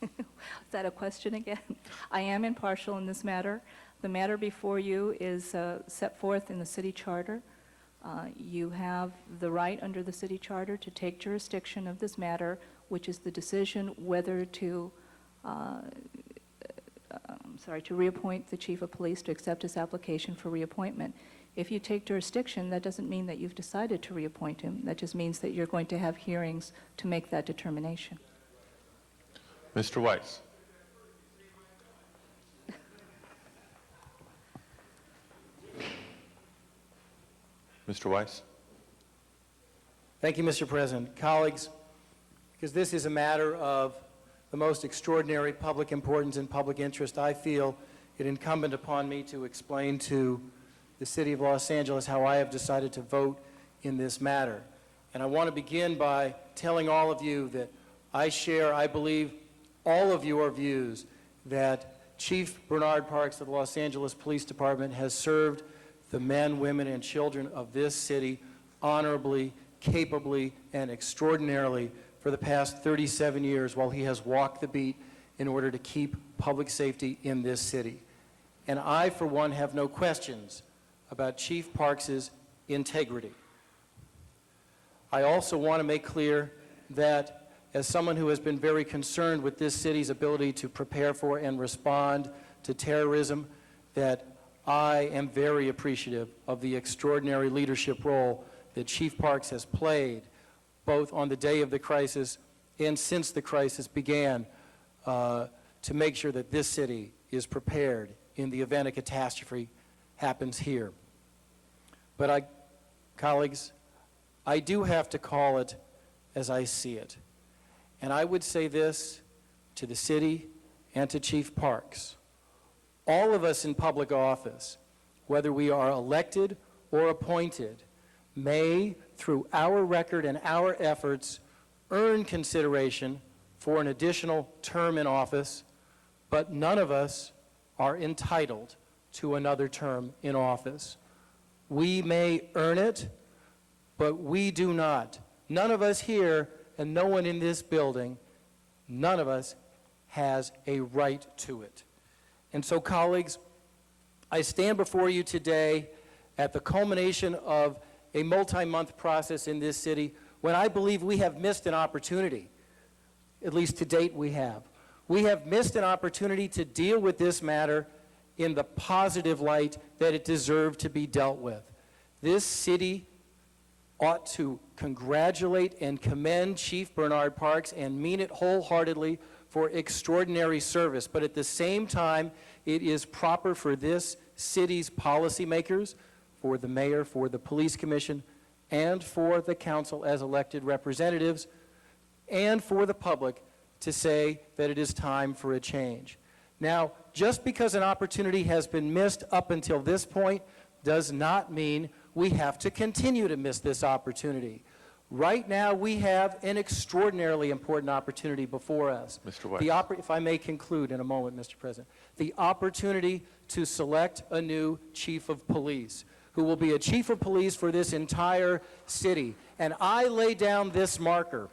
Is that a question again? I am impartial in this matter. The matter before you is set forth in the city charter. You have the right under the city charter to take jurisdiction of this matter, which is the decision whether to to reappoint the chief of police, to accept his application for reappointment. If you take jurisdiction, that doesn't mean that you've decided to reappoint him. That just means that you're going to have hearings to make that determination. Mr. Weiss. Mr. Weiss. Thank you, Mr. President. Colleagues, because this is a matter of the most extraordinary public importance and public interest, I feel it incumbent upon me to explain to the City of Los Angeles how I have decided to vote in this matter. And I want to begin by telling all of you that I share, I believe, all of your views that Chief Bernard Parks of the Los Angeles Police Department has served the men, women, and children of this city honorably, capably, and extraordinarily for the past 37 years while he has walked the beat in order to keep public safety in this city. And I, for one, have no questions about Chief Parks's integrity. I also want to make clear that as someone who has been very concerned with this city's ability to prepare for and respond to terrorism, that I am very appreciative of the extraordinary leadership role that Chief Parks has played, both on the day of the crisis and since the crisis began, to make sure that this city is prepared in the event a catastrophe happens here. But colleagues, I do have to call it as I see it. And I would say this to the city and to Chief Parks. All of us in public office, whether we are elected or appointed, may, through our record and our efforts, earn consideration for an additional term in office, but none of us are entitled to another term in office. We may earn it, but we do not. None of us here, and no one in this building, none of us has a right to it. And so, colleagues, I stand before you today at the culmination of a multi-month process in this city when I believe we have missed an opportunity. At least to date we have. We have missed an opportunity to deal with this matter in the positive light that it deserved to be dealt with. This city ought to congratulate and commend Chief Bernard Parks and mean it wholeheartedly for extraordinary service. But at the same time, it is proper for this city's policymakers, for the mayor, for the police commission, and for the council as elected representatives, and for the public to say that it is time for a change. Now, just because an opportunity has been missed up until this point does not mean we have to continue to miss this opportunity. Right now, we have an extraordinarily important opportunity before us. Mr. Weiss. If I may conclude in a moment, Mr. President. The opportunity to select a new chief of police, who will be a chief of police for this entire city. And I lay down this marker.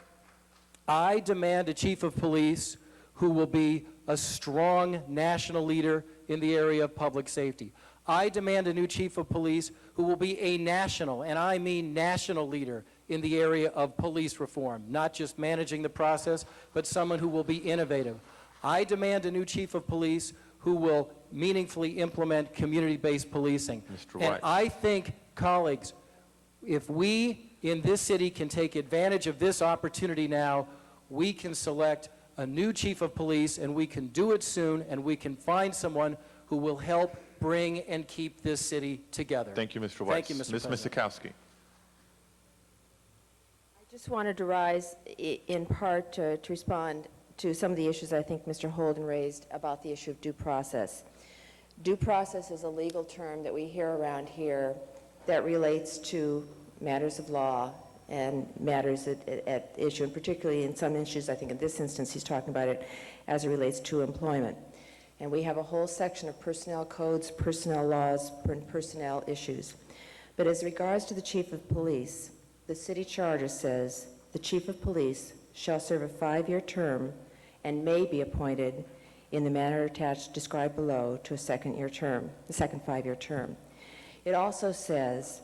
I demand a chief of police who will be a strong national leader in the area of public safety. I demand a new chief of police who will be a national, and I mean national leader in the area of police reform, not just managing the process, but someone who will be innovative. I demand a new chief of police who will meaningfully implement community-based policing. Mr. And Weiss. I think, colleagues, if we in this city can take advantage of this opportunity now, we can select a new chief of police, and we can do it soon, and we can find someone who will help bring and keep this city together. Thank you, Mr. Weiss. Thank you, Mr. Ms. President. Misakowski. I just wanted to rise in part to respond to some of the issues I think Mr. Holden raised about the issue of due process. Due process is a legal term that we hear around here that relates to matters of law and matters at issue, and particularly in some issues, I think in this instance he's talking about it as it relates to employment. And we have a whole section of personnel codes, personnel laws, and personnel issues. But as regards to the chief of police, the city charter says the chief of police shall serve a 5-year term and may be appointed in the manner attached described below to a second 5-year term. It also says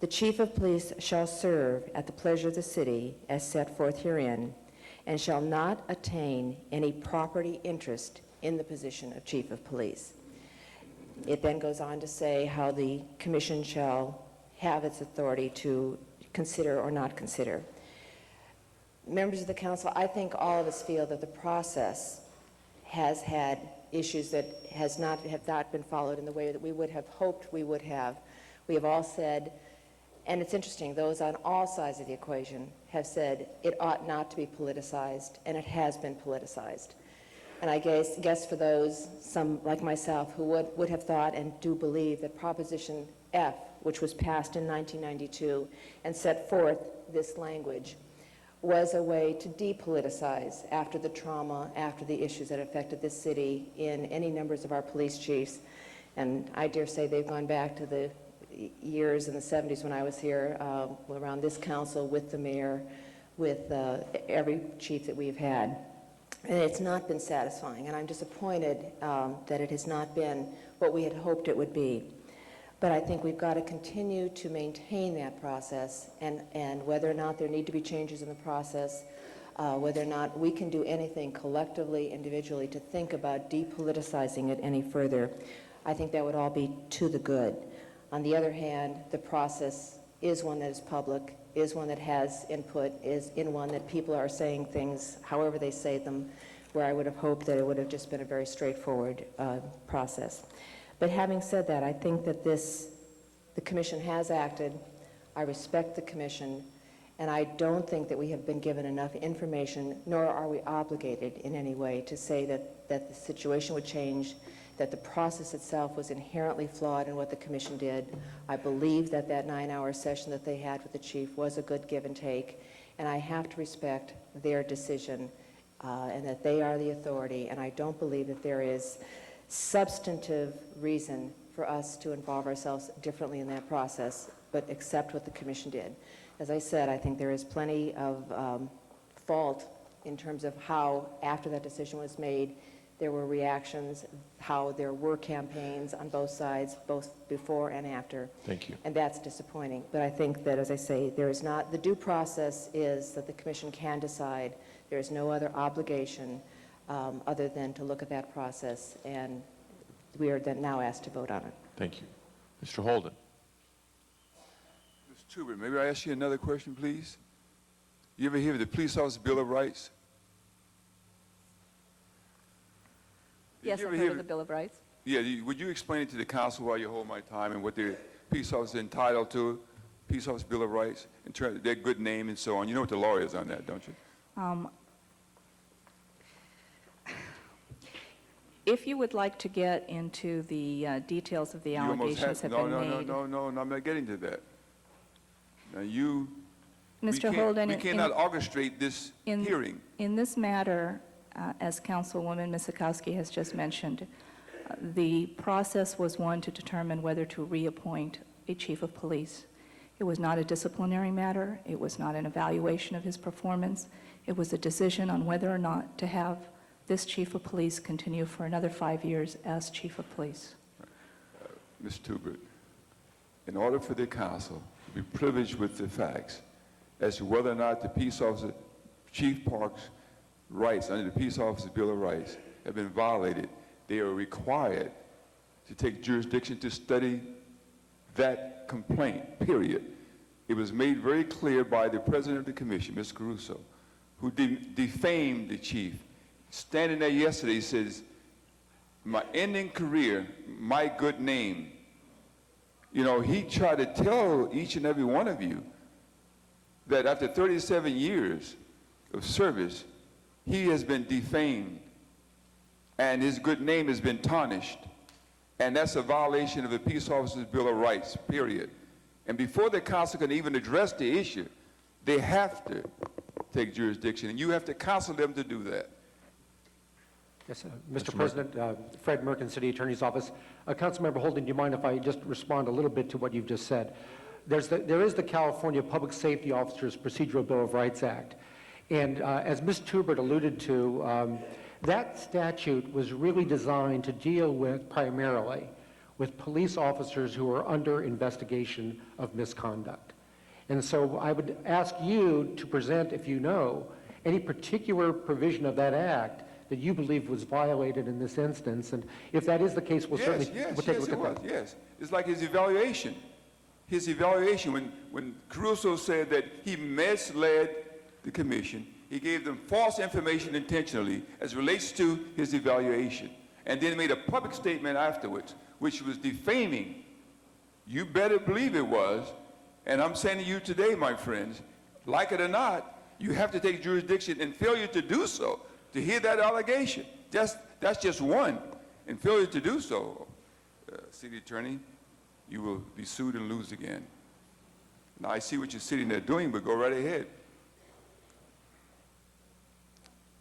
the chief of police shall serve at the pleasure of the city as set forth herein and shall not attain any property interest in the position of chief of police. It then goes on to say how the commission shall have its authority to consider or not consider. Members of the council, I think all of us feel that the process has had issues that have not been followed in the way that we would have hoped we would have. We have all said, and it's interesting, those on all sides of the equation have said it ought not to be politicized, and it has been politicized. And I guess for those, some like myself, who would have thought and do believe that Proposition F, which was passed in 1992 and set forth this language, was a way to depoliticize after the trauma, after the issues that affected this city in any numbers of our police chiefs. And I dare say they've gone back to the years in the 70s when I was here, around this council, with the mayor, with every chief that we've had. And it's not been satisfying, and I'm disappointed that it has not been what we had hoped it would be. But I think we've got to continue to maintain that process, and whether or not there need to be changes in the process, whether or not we can do anything collectively, individually, to think about depoliticizing it any further, I think that would all be to the good. On the other hand, the process is one that is public, is one that has input, is in one that people are saying things however they say them, where I would have hoped that it would have just been a very straightforward process. But having said that, I think that the commission has acted. I respect the commission, and I don't think that we have been given enough information, nor are we obligated in any way to say that the situation would change, that the process itself was inherently flawed in what the commission did. I believe that that 9-hour session that they had with the chief was a good give and take, and I have to respect their decision, and that they are the authority, and I don't believe that there is substantive reason for us to involve ourselves differently in that process, but accept what the commission did. As I said, I think there is plenty of fault in terms of how, after that decision was made, there were reactions, how there were campaigns on both sides, both before and after. Thank you. And that's disappointing. But I think that, as I say, there is not, the due process is that the commission can decide. There is no other obligation other than to look at that process, and we are then now asked to vote on it. Thank you. Mr. Holden. Mr. Tubert, maybe I ask you another question, please? You ever hear of the Police Officer Bill of Rights? Yes, you I've ever heard hear of the Bill of Rights. Yeah, would you explain it to the council while you hold my time and what the peace officer is entitled to, Peace Officer Bill of Rights, in terms of their good name and so on? You know what the law is on that, don't you? If you would like to get into the details of the You almost allegations had- that have been made. No, I'm not getting to that. Now, Mr. Holden, we cannot orchestrate this hearing. In this matter, as Councilwoman Misikowski has just mentioned, the process was one to determine whether to reappoint a chief of police. It was not a disciplinary matter. It was not an evaluation of his performance. It was a decision on whether or not to have this chief of police continue for another 5 years as chief of police. Mr. Tubert, in order for the council to be privileged with the facts as to whether or not the peace officer, Chief Park's rights under the Peace Officer Bill of Rights have been violated, they are required to take jurisdiction to study that complaint, period. It was made very clear by the president of the commission, Ms. Caruso, who defamed the chief. Standing there yesterday, says, my ending career, my good name. You know, he tried to tell each and every one of you that after 37 years of service, he has been defamed, and his good name has been tarnished, and that's a violation of the Peace Officers Bill of Rights, period. And before the council can even address the issue, they have to take jurisdiction, and you have to counsel them to do that. Yes, Mr. President, Fred Merkin, City Attorney's Office. Councilmember Holden, do you mind if I just respond a little bit to what you've just said? There is the California Public Safety Officers Procedural Bill of Rights Act. And as Ms. Tubert alluded to, that statute was really designed to deal with, primarily, with police officers who are under investigation of misconduct. And so I would ask you to present, if you know, any particular provision of that act that you believe was violated in this instance. And if that is the case, we'll certainly we'll take a look at that. Yes, it's like his evaluation. His evaluation, when Caruso said that he misled the commission, he gave them false information intentionally as relates to his evaluation, and then made a public statement afterwards, which was defaming. You better believe it was, and I'm saying to you today, my friends, like it or not, you have to take jurisdiction, and failure to do so, to hear that allegation, that's just one, and failure to do so, City Attorney, you will be sued and lose again. Now, I see what you're sitting there doing, but go right ahead.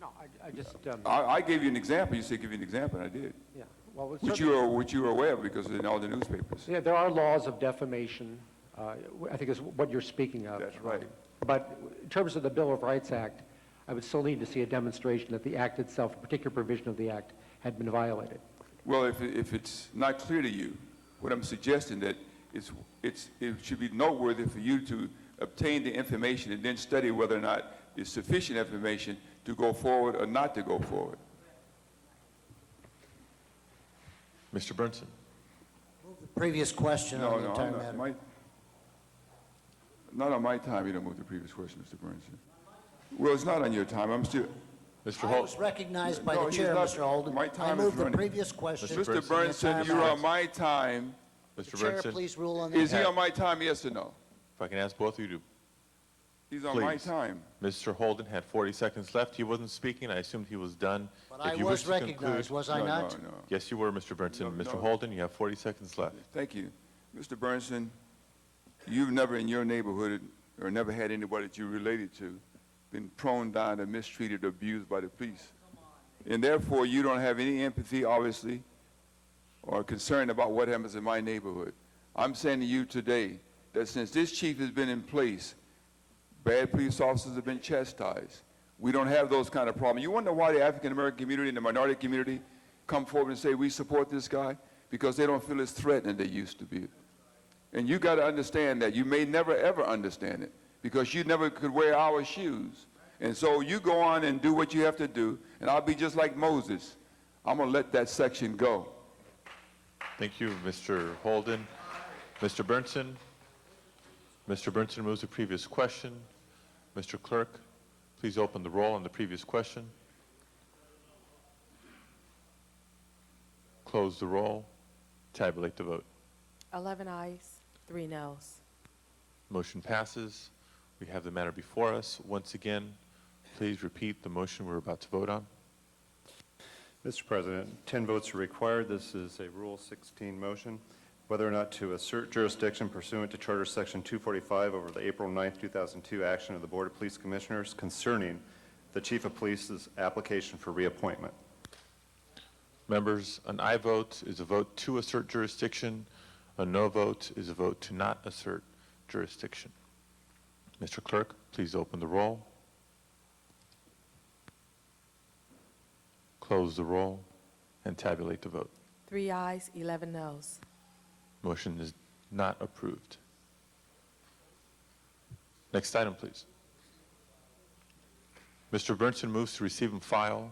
No, I just... I gave you an example. You said give you an example, and I did. Yeah. Well, it's which you are aware of because it's in all the newspapers. Yeah, there are laws of defamation, I think is what you're speaking of. That's right. But in terms of the Bill of Rights Act, I would still need to see a demonstration that the act itself, a particular provision of the act, had been violated. Well, if it's not clear to you, what I'm suggesting that it should be noteworthy for you to obtain the information and then study whether or not there's sufficient information to go forward or not to go forward. Mr. Burnson. Previous question on the entire matter. Not on my time, you don't move the previous question, Mr. Burnson. Well, it's not on your time. I'm still... Mr. I Holt. was recognized by No, the he's chair, not. Mr. Holden. My time I is moved the running. previous question. Mr. Burnson, you're on my time. Mr. Chair, Burnson. please rule on the... Is he on my time, yes or no? If I can ask both of you to He's on my please. time. Mr. Holden had 40 seconds left. He wasn't speaking. I assumed he was done. But If I you was wish to conclude- recognized, was I No, not? no, no. Yes, you were, Mr. Burnson. No, Mr. no. Holden, you have 40 seconds left. Thank you. Mr. Burnson, you've never in your neighborhood or never had anybody that you related to been prone down or mistreated or abused by the police. And therefore, you don't have any empathy, obviously, or concern about what happens in my neighborhood. I'm saying to you today that since this chief has been in place, bad police officers have been chastised. We don't have those kind of problems. You wonder why the African-American community and the minority community come forward and say, we support this guy? Because they don't feel as threatened as they used to be. And you got to understand that. You may never, ever understand it because you never could wear our shoes. And so you go on and do what you have to do, and I'll be just like Moses. I'm going to let that section go. Thank you, Mr. Holden. Mr. Burnson. Mr. Burnson moves the previous question. Mr. Clerk, please open the roll on the previous question. Close the roll. Tabulate the vote. 11 ayes, 3 noes. Motion passes. We have the matter before us. Once again, please repeat the motion we're about to vote on. Mr. President, 10 votes are required. This is a Rule 16 motion. Whether or not to assert jurisdiction pursuant to Charter Section 245 over the April 9, 2002 action of the Board of Police Commissioners concerning the Chief of Police's application for reappointment. Members, an aye vote is a vote to assert jurisdiction. A no vote is a vote to not assert jurisdiction. Mr. Clerk, please open the roll. Close the roll and tabulate the vote. 3 ayes, 11 noes. Motion is not approved. Next item, please. Mr. Burnson moves to receive and file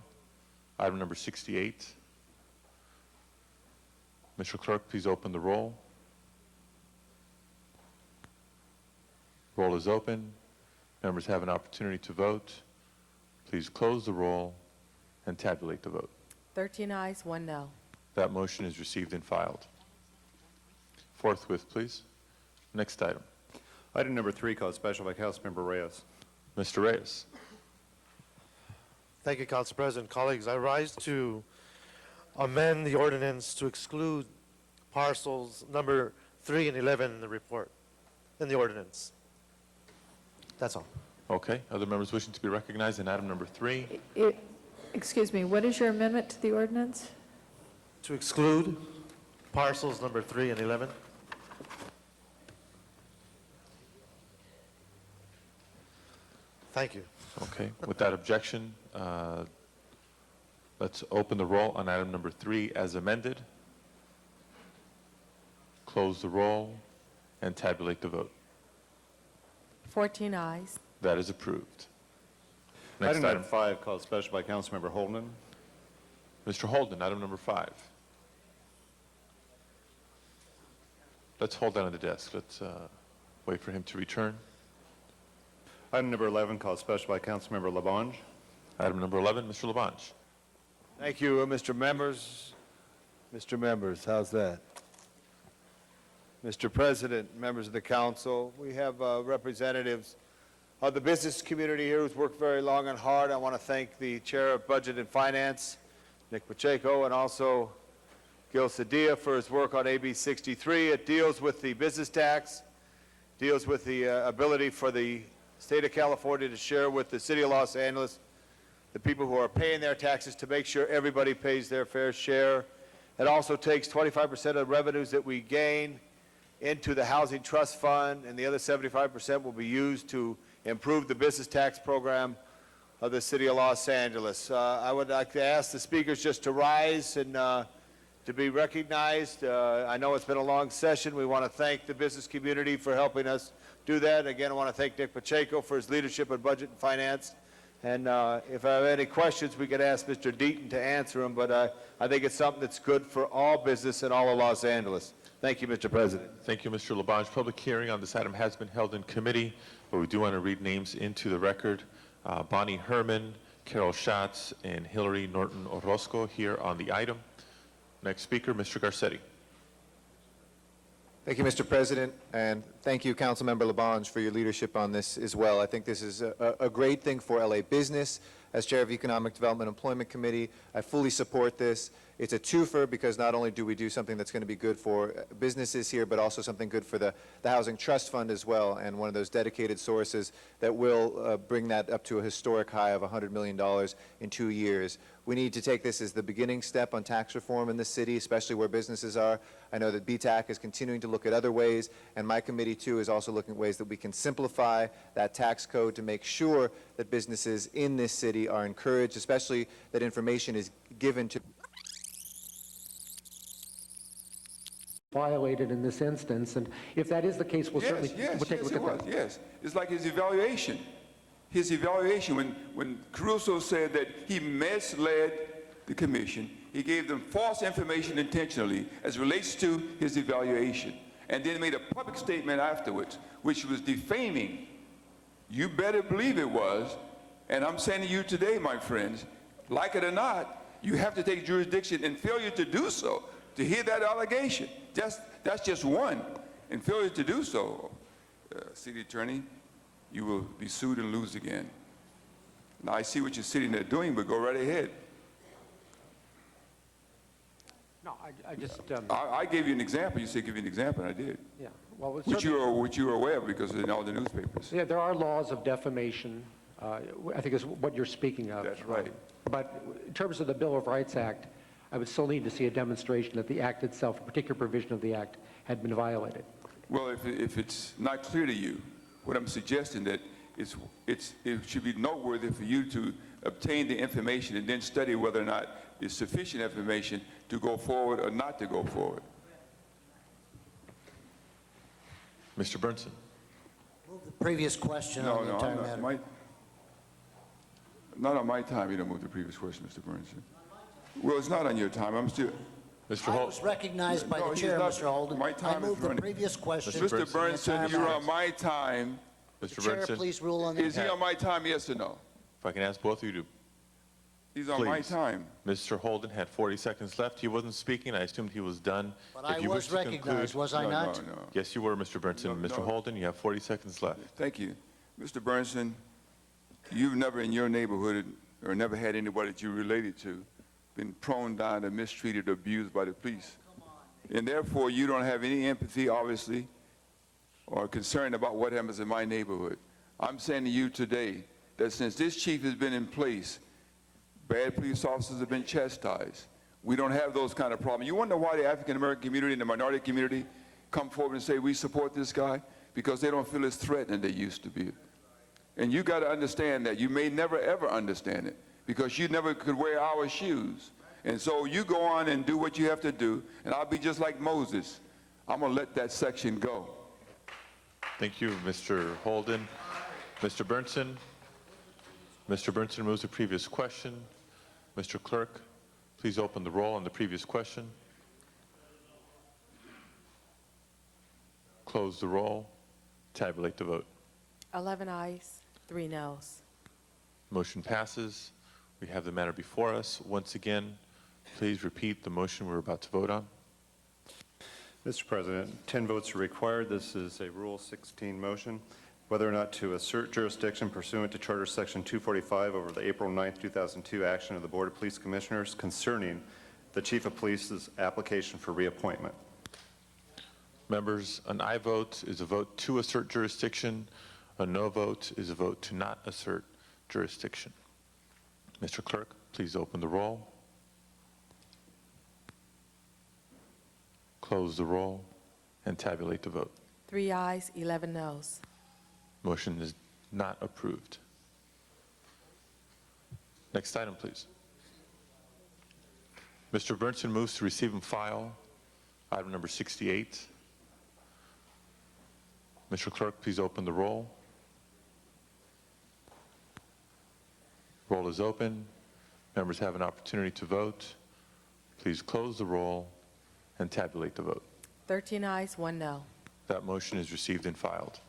item number 68. Mr. Clerk, please open the roll. Roll is open. Members have an opportunity to vote. Please close the roll and tabulate the vote. 13 ayes, 1 no. That motion is received and filed. Forthwith, please. Next item. Item number 3, called special by Councilmember Reyes. Mr. Reyes. Thank you, Council President. Colleagues, I rise to amend the ordinance to exclude parcels number 3 and 11 in the report, in the ordinance. That's all. Okay. Other members wishing to be recognized in item number 3? Excuse me, what is your amendment to the ordinance? To exclude parcels number 3 and 11. Thank you. Okay. Without objection, let's open the roll on item number 3 as amended. Close the roll and tabulate the vote. 14 ayes. That is approved. Next Item number item. 5, called special by Councilmember Holden. Mr. Holden, item number 5. Let's hold that on the desk. Let's wait for him to return. Item number 11, called special by Councilmember Labange. Item number 11, Mr. Labange. Thank you, Mr. Members. Mr. Members, how's that? Mr. President, members of the council, we have representatives of the business community here who's worked very long and hard. I want to thank the Chair of Budget and Finance, Nick Pacheco, and also Gil Cedillo for his work on AB 63. It deals with the business tax, deals with the ability for the state of California to share with the city of Los Angeles the people who are paying their taxes to make sure everybody pays their fair share. It also takes 25% of the revenues that we gain into the Housing Trust Fund, and the other 75% will be used to improve the business tax program of the City of Los Angeles. I would like to ask the speakers just to rise and to be recognized. I know it's been a long session. We want to thank the business community for helping us do that. Again, I want to thank Nick Pacheco for his leadership in budget and finance. And if I have any questions, we could ask Mr. Deaton to answer them, but I think it's something that's good for all business in all of Los Angeles. Thank you, Mr. President. Thank you, Mr. Labange. Public hearing on this item has been held in committee, but we do want to read names into the record. Bonnie Herman, Carol Schatz, and Hillary Norton Orozco here on the item. Next speaker, Mr. Garcetti. Thank you, Mr. President, and thank you, Councilmember Labange, for your leadership on this as well. I think this is a great thing for LA business. As Chair of Economic Development and Employment Committee, I fully support this. It's a twofer because not only do we do something that's going to be good for businesses here, but also something good for the Housing Trust Fund as well, and one of those dedicated sources that will bring that up to a historic high of $100 million in 2 years. We need to take this as the beginning step on tax reform in the city, especially where businesses are. I know that BTAC is continuing to look at other ways, and my committee, too, is also looking at ways that we can simplify that tax code to make sure that businesses in this city are encouraged, especially that information is given to violated in this instance, and if that is the case, we'll certainly we'll take a look at that. Yes, it's like his evaluation. His evaluation, when Caruso said that he misled the commission, he gave them false information intentionally as relates to his evaluation, and then made a public statement afterwards, which was defaming. You better believe it was, and I'm saying to you today, my friends, like it or not, you have to take jurisdiction, and failure to do so, to hear that allegation, that's just one, and failure to do so, City Attorney, you will be sued and lose again. Now, I see what you're sitting there doing, but go right ahead. No, I just... I gave you an example. You said give you an example, and I did. yeah, well, Which you were aware of because in all the newspapers. yeah, there are laws of defamation, I think is what you're speaking of. That's right. But in terms of the Bill of Rights Act, I would still need to see a demonstration that the act itself, a particular provision of the act, had been violated. Well, if it's not clear to you, what I'm suggesting that it should be noteworthy for you to obtain the information and then study whether or not it's sufficient information to go forward or not to go forward. Mr. Burnson. Move the previous question on the entire matter. Not on my time. You don't move the previous question, Mr. Burnson. Well, it's not on your time. I'm still... Mr. I Holt. was recognized by the chair, Mr. Holden. My time I moved is running. the previous question. Mr. Burnson, you're on my time. Mr. Chair, Burnson. please rule on that. Is he on my time, yes or no? If I can ask both of you to He's on my please. time. Mr. Holden had 40 seconds left. He wasn't speaking. I assumed he was done. But If I you wish was to recognized, conclude- was I not? No. Yes, you were, Mr. Burnson. No, Mr. no. Holden, you have 40 seconds left. Thank you. Mr. Burnson, you've never in your neighborhood or never had anybody that you related to been prone down or mistreated or abused by the police. And therefore, you don't have any empathy, obviously, or concern about what happens in my neighborhood. I'm saying to you today that since this chief has been in place, bad police officers have been chastised. We don't have those kind of problems. You wonder why the African-American community and the minority community come forward and say, we support this guy? Because they don't feel as threatened as they used to be. And you got to understand that. You may never, ever understand it because you never could wear our shoes. And so you go on and do what you have to do, and I'll be just like Moses. I'm going to let that section go. Thank you, Mr. Holden. Mr. Burnson. Mr. Burnson moves the previous question. Mr. Clerk, please open the roll on the previous question. Close the roll. Tabulate the vote. 11 ayes, 3 noes. Motion passes. We have the matter before us. Once again, please repeat the motion we're about to vote on. Mr. President, 10 votes are required. This is a Rule 16 motion. Whether or not to assert jurisdiction pursuant to Charter Section 245 over the April 9, 2002 action of the Board of Police Commissioners concerning the Chief of Police's application for reappointment. Members, an aye vote is a vote to assert jurisdiction. A no vote is a vote to not assert jurisdiction. Mr. Clerk, please open the roll. Close the roll and tabulate the vote. 3 ayes, 11 noes. Motion is not approved. Next item, please. Mr. Burnson moves to receive and file item number 68. Mr. Clerk, please open the roll. Roll is open. Members have an opportunity to vote. Please close the roll and tabulate the vote. 13 ayes, 1 no. That motion is received and filed.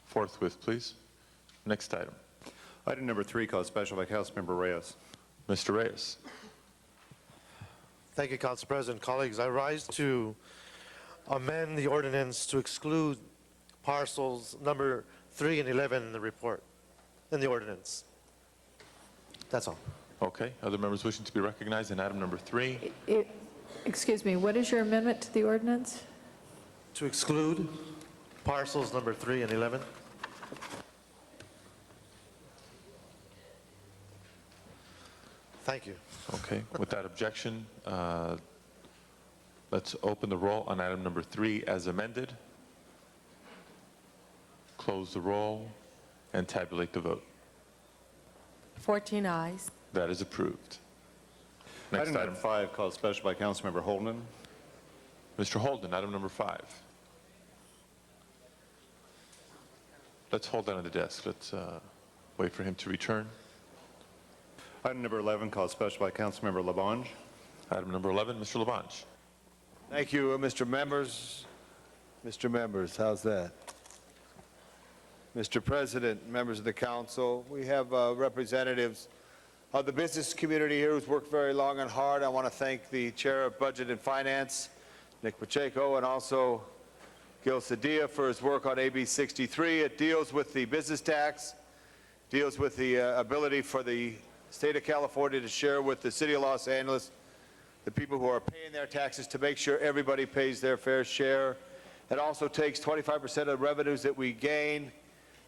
Forthwith, please. Next item. Item number 3, called special by Councilmember Reyes. Mr. Reyes. Thank you, Council President. Colleagues, I rise to amend the ordinance to exclude parcels number 3 and 11 in the report, in the ordinance. That's all. Okay. Other members wishing to be recognized in item number 3? Excuse me, what is your amendment to the ordinance? To exclude parcels number 3 and 11. Thank you. Okay. Without objection, let's open the roll on item number 3 as amended. Close the roll and tabulate the vote. 14 ayes. That is approved. Next Item item. number 5, called special by Councilmember Holden. Mr. Holden, item number 5. Let's hold that on the desk. Let's wait for him to return. Item number 11, called special by Councilmember Labange. Item number 11, Mr. Labange. Thank you, Mr. Members. Mr. Members, how's that? Mr. President, members of the council, we have representatives of the business community here who's worked very long and hard. I want to thank the Chair of Budget and Finance, Nick Pacheco, and also Gil Cedillo for his work on AB 63. It deals with the business tax, deals with the ability for the state of California to share with the city of Los Angeles, the people who are paying their taxes, to make sure everybody pays their fair share. It also takes 25% of the revenues that we gain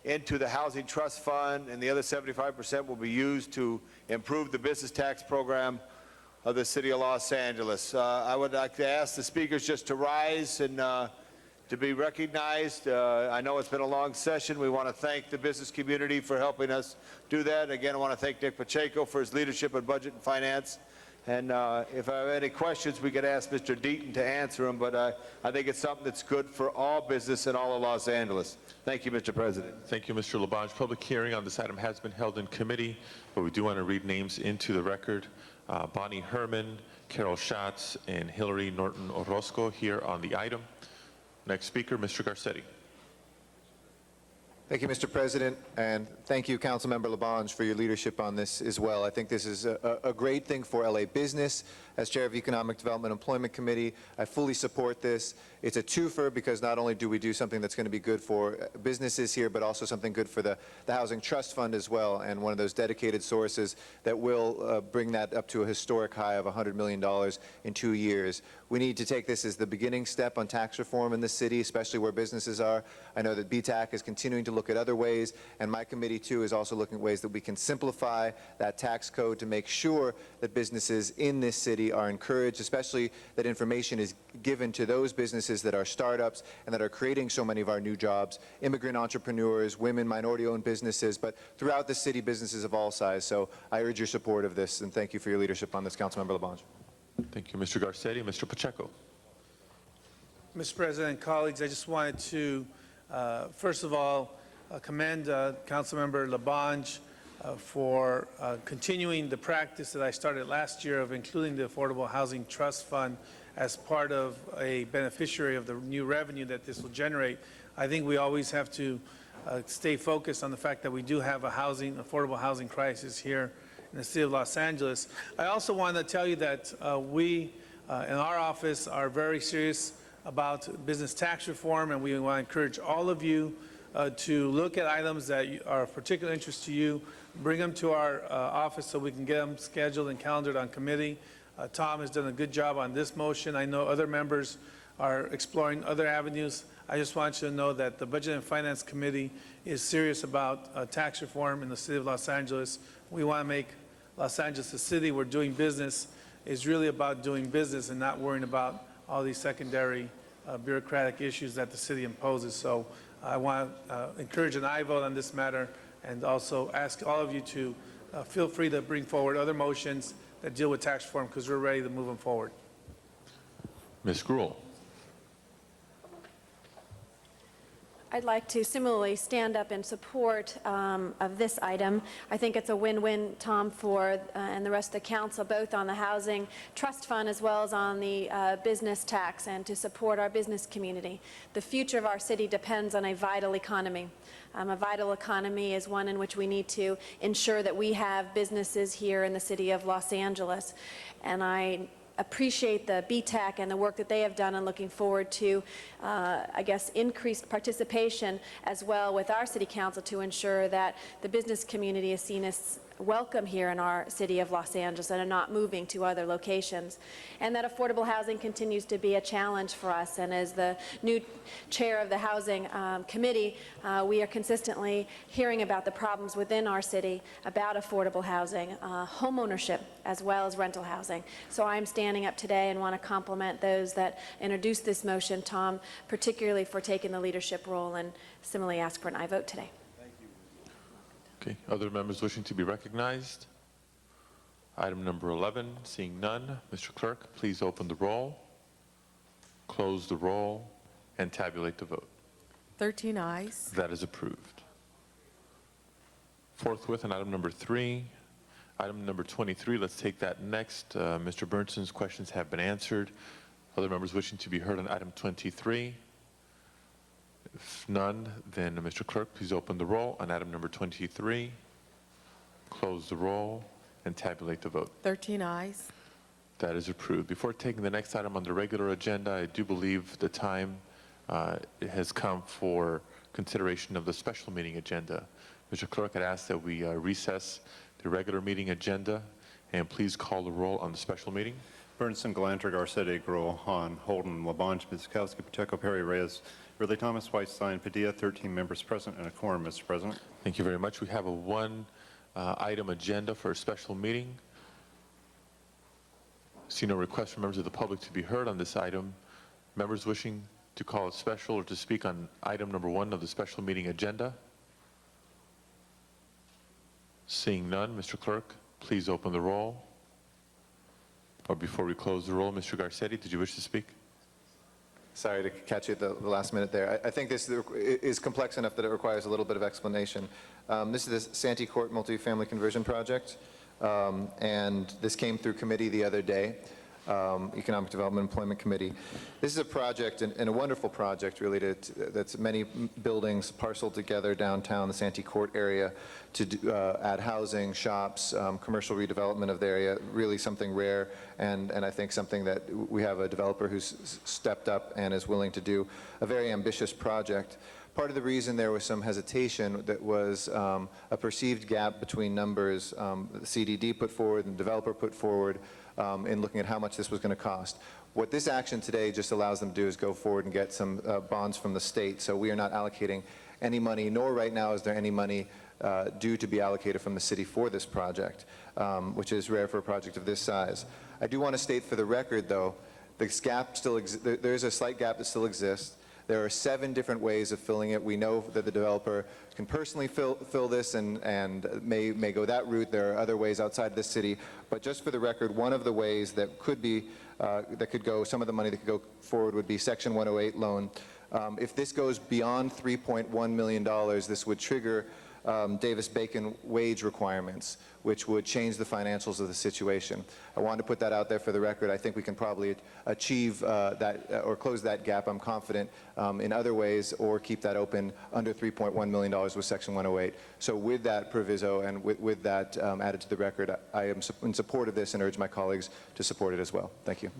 into the Housing Trust Fund, and the other 75% will be used to improve the business tax program of the city of Los Angeles. I would like to ask the speakers just to rise and to be recognized. I know it's been a long session. We want to thank the business community for helping us do that. Again, I want to thank Nick Pacheco for his leadership in budget and finance. And if I have any questions, we could ask Mr. Deaton to answer them, but I think it's something that's good for all business in all of Los Angeles. Thank you, Mr. President. Thank you, Mr. Labange. Public hearing on this item has been held in committee, but we do want to read names into the record. Bonnie Herman, Carol Schatz, and Hillary Norton Orozco here on the item. Next speaker, Mr. Garcetti. Thank you, Mr. President, and thank you, Councilmember Labange, for your leadership on this as well. I think this is a great thing for LA business. As Chair of the Economic Development and Employment Committee, I fully support this. It's a twofer because not only do we do something that's going to be good for businesses here, but also something good for the Housing Trust Fund as well, and one of those dedicated sources that will bring that up to a historic high of $100 million in 2 years. We need to take this as the beginning step on tax reform in the city, especially where businesses are. I know that BTAC is continuing to look at other ways, and my committee, too, is also looking at ways that we can simplify that tax code to make sure that businesses in this city are encouraged, especially that information is given to those businesses that are startups and that are creating so many of our new jobs, immigrant entrepreneurs, women, minority-owned businesses, but throughout the city, businesses of all size. So I urge your support of this, and thank you for your leadership on this, Councilmember Labange. Thank you, Mr. Garcetti. Mr. Pacheco. Mr. President, colleagues, I just wanted to, first of all, commend Councilmember Labange for continuing the practice that I started last year of including the Affordable Housing Trust Fund as part of a beneficiary of the new revenue that this will generate. I think we always have to stay focused on the fact that we do have a affordable housing crisis here in the city of Los Angeles. I also want to tell you that we in our office are very serious about business tax reform, and we want to encourage all of you to look at items that are of particular interest to you, bring them to our office so we can get them scheduled and calendared on committee. Tom has done a good job on this motion. I know other members are exploring other avenues. I just want you to know that the Budget and Finance Committee is serious about tax reform in the city of Los Angeles. We want to make Los Angeles a city where doing business is really about doing business and not worrying about all these secondary bureaucratic issues that the city imposes. So I want to encourage an aye vote on this matter, and also ask all of you to feel free to bring forward other motions that deal with tax reform, because we're ready to move them forward. Ms. Gruhl. I'd like to similarly stand up in support of this item. I think it's a win-win, Tom, for and the rest of the council, both on the housing trust fund as well as on the business tax, and to support our business community. The future of our city depends on a vital economy. A vital economy is one in which we need to ensure that we have businesses here in the city of Los Angeles. And I appreciate the BTAC and the work that they have done, and looking forward to, I guess, increased participation as well with our city council to ensure that the business community is seen as welcome here in our city of Los Angeles and are not moving to other locations. And that affordable housing continues to be a challenge for us. And as the new chair of the Housing Committee, we are consistently hearing about the problems within our city about affordable housing, home ownership, as well as rental housing. So I'm standing up today and want to compliment those that introduced this motion, Tom, particularly for taking the leadership role, and similarly ask for an aye vote today. Okay, other members wishing to be recognized? Item number 11, seeing none. Mr. Clerk, please open the roll, close the roll, and tabulate the vote. 13 ayes. That is approved. Forthwith on item number 3. Item number 23, let's take that next. Mr. Bernson's questions have been answered. Other members wishing to be heard on item 23? If none, then Mr. Clerk, please open the roll on item number 23, close the roll, and tabulate the vote. 13 ayes. That is approved. Before taking the next item on the regular agenda, I do believe the time has come for consideration of the special meeting agenda. Mr. Clerk, I'd ask that we recess the regular meeting agenda, and please call the roll on the special meeting. Bernson, Galanter, Garcetti, Gruhl, Hahn, Holden, Labange, Bizikowski, Pacheco, Perry, Reyes, Ridley Thomas, Whiteside, Padilla, 13 members present and a quorum, Mr. President. Thank you very much. We have a one-item agenda for a special meeting. See no request from members of the public to be heard on this item. Members wishing to call it special or to speak on item number 1 of the special meeting agenda? Seeing none, Mr. Clerk, please open the roll. Or before we close the roll, Mr. Garcetti, did you wish to speak? Sorry to catch you at the last minute there. I think this is complex enough that it requires a little bit of explanation. This is the Santee Court multifamily conversion project, and this came through committee the other day, Economic Development Employment Committee. This is a project, and a wonderful project, really, that's many buildings parceled together downtown the Santee Court area to add housing, shops, commercial redevelopment of the area, really something rare, and I think something that we have a developer who's stepped up and is willing to do a very ambitious project. Part of the reason there was some hesitation that was a perceived gap between numbers the CDD put forward and the developer put forward in looking at how much this was going to cost. What this action today just allows them to do is go forward and get some bonds from the state. So we are not allocating any money, nor right now is there any money due to be allocated from the city for this project, which is rare for a project of this size. I do want to state for the record, though, this gap still there's a slight gap that still exists. There are 7 different ways of filling it. We know that the developer can personally fill this and may go that route. There are other ways outside this city. But just for the record, one of the ways that could be, some of the money that could go forward would be Section 108 loan. If this goes beyond $3.1 million, this would trigger Davis-Bacon wage requirements, which would change the financials of the situation. I wanted to put that out there for the record. I think we can probably achieve that or close that gap, I'm confident, in other ways, or keep that open under $3.1 million with Section 108. So with that proviso and with that added to the record, I am in support of this and urge my colleagues to support it as well. Thank you.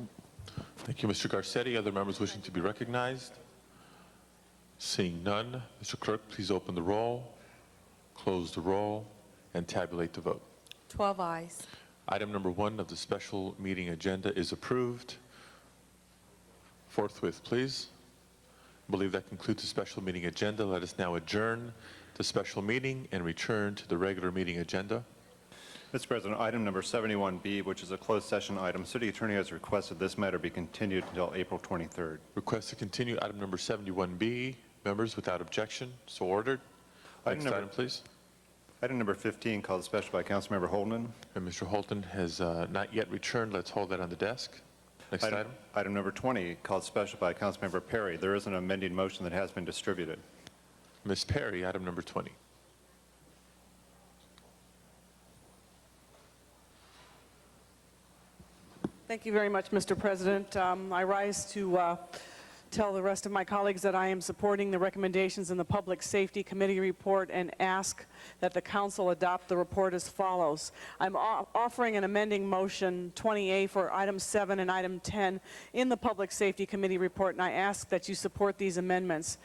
Thank you, Mr. Garcetti. Other members wishing to be recognized? Seeing none, Mr. Clerk, please open the roll, close the roll, and tabulate the vote. 12 ayes. Item number 1 of the special meeting agenda is approved. Forthwith, please. I believe that concludes the special meeting agenda. Let us now adjourn the special meeting and return to the regular meeting agenda. Mr. President, item number 71B, which is a closed session item, City Attorney has requested this matter be continued until April 23rd. Request to continue item number 71B. Members, without objection, so ordered. Next item, please. Item number 15, called special by Councilmember Holden. And Mr. Holton has not yet returned. Let's hold that on the desk. Next item. Item number 20, called special by Councilmember Perry. There is an amending motion that has been distributed. Ms. Perry, item number 20. Thank you very much, Mr. President. I rise to tell the rest of my colleagues that I am supporting the recommendations in the Public Safety Committee report and ask that the council adopt the report as follows. I'm offering an amending motion 20A for item 7 and item 10 in the Public Safety Committee report, and I ask that you support these amendments.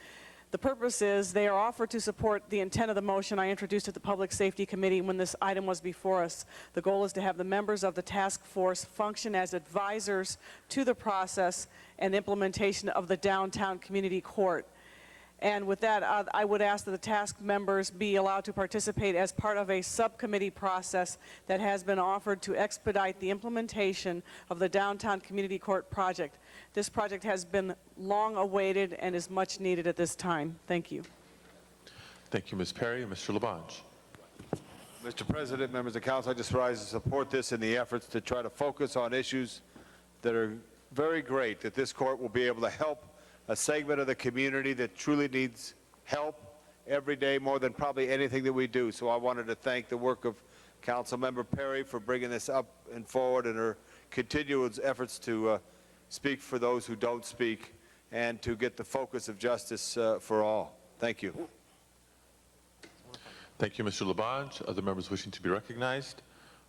The purpose is they are offered to support the intent of the motion I introduced at the Public Safety Committee when this item was before us. The goal is to have the members of the task force function as advisors to the process and implementation of the downtown community court. And with that, I would ask that the task members be allowed to participate as part of a subcommittee process that has been offered to expedite the implementation of the downtown community court project. This project has been long awaited and is much needed at this time. Thank you. Thank you, Ms. Perry. Mr. Labange. Mr. President, members of council, I just rise to support this in the efforts to try to focus on issues that are very great, that this court will be able to help a segment of the community that truly needs help every day more than probably anything that we do. So I wanted to thank the work of Councilmember Perry for bringing this up and forward and her continuous efforts to speak for those who don't speak and to get the focus of justice for all. Thank you. Thank you, Mr. Labange. Other members wishing to be recognized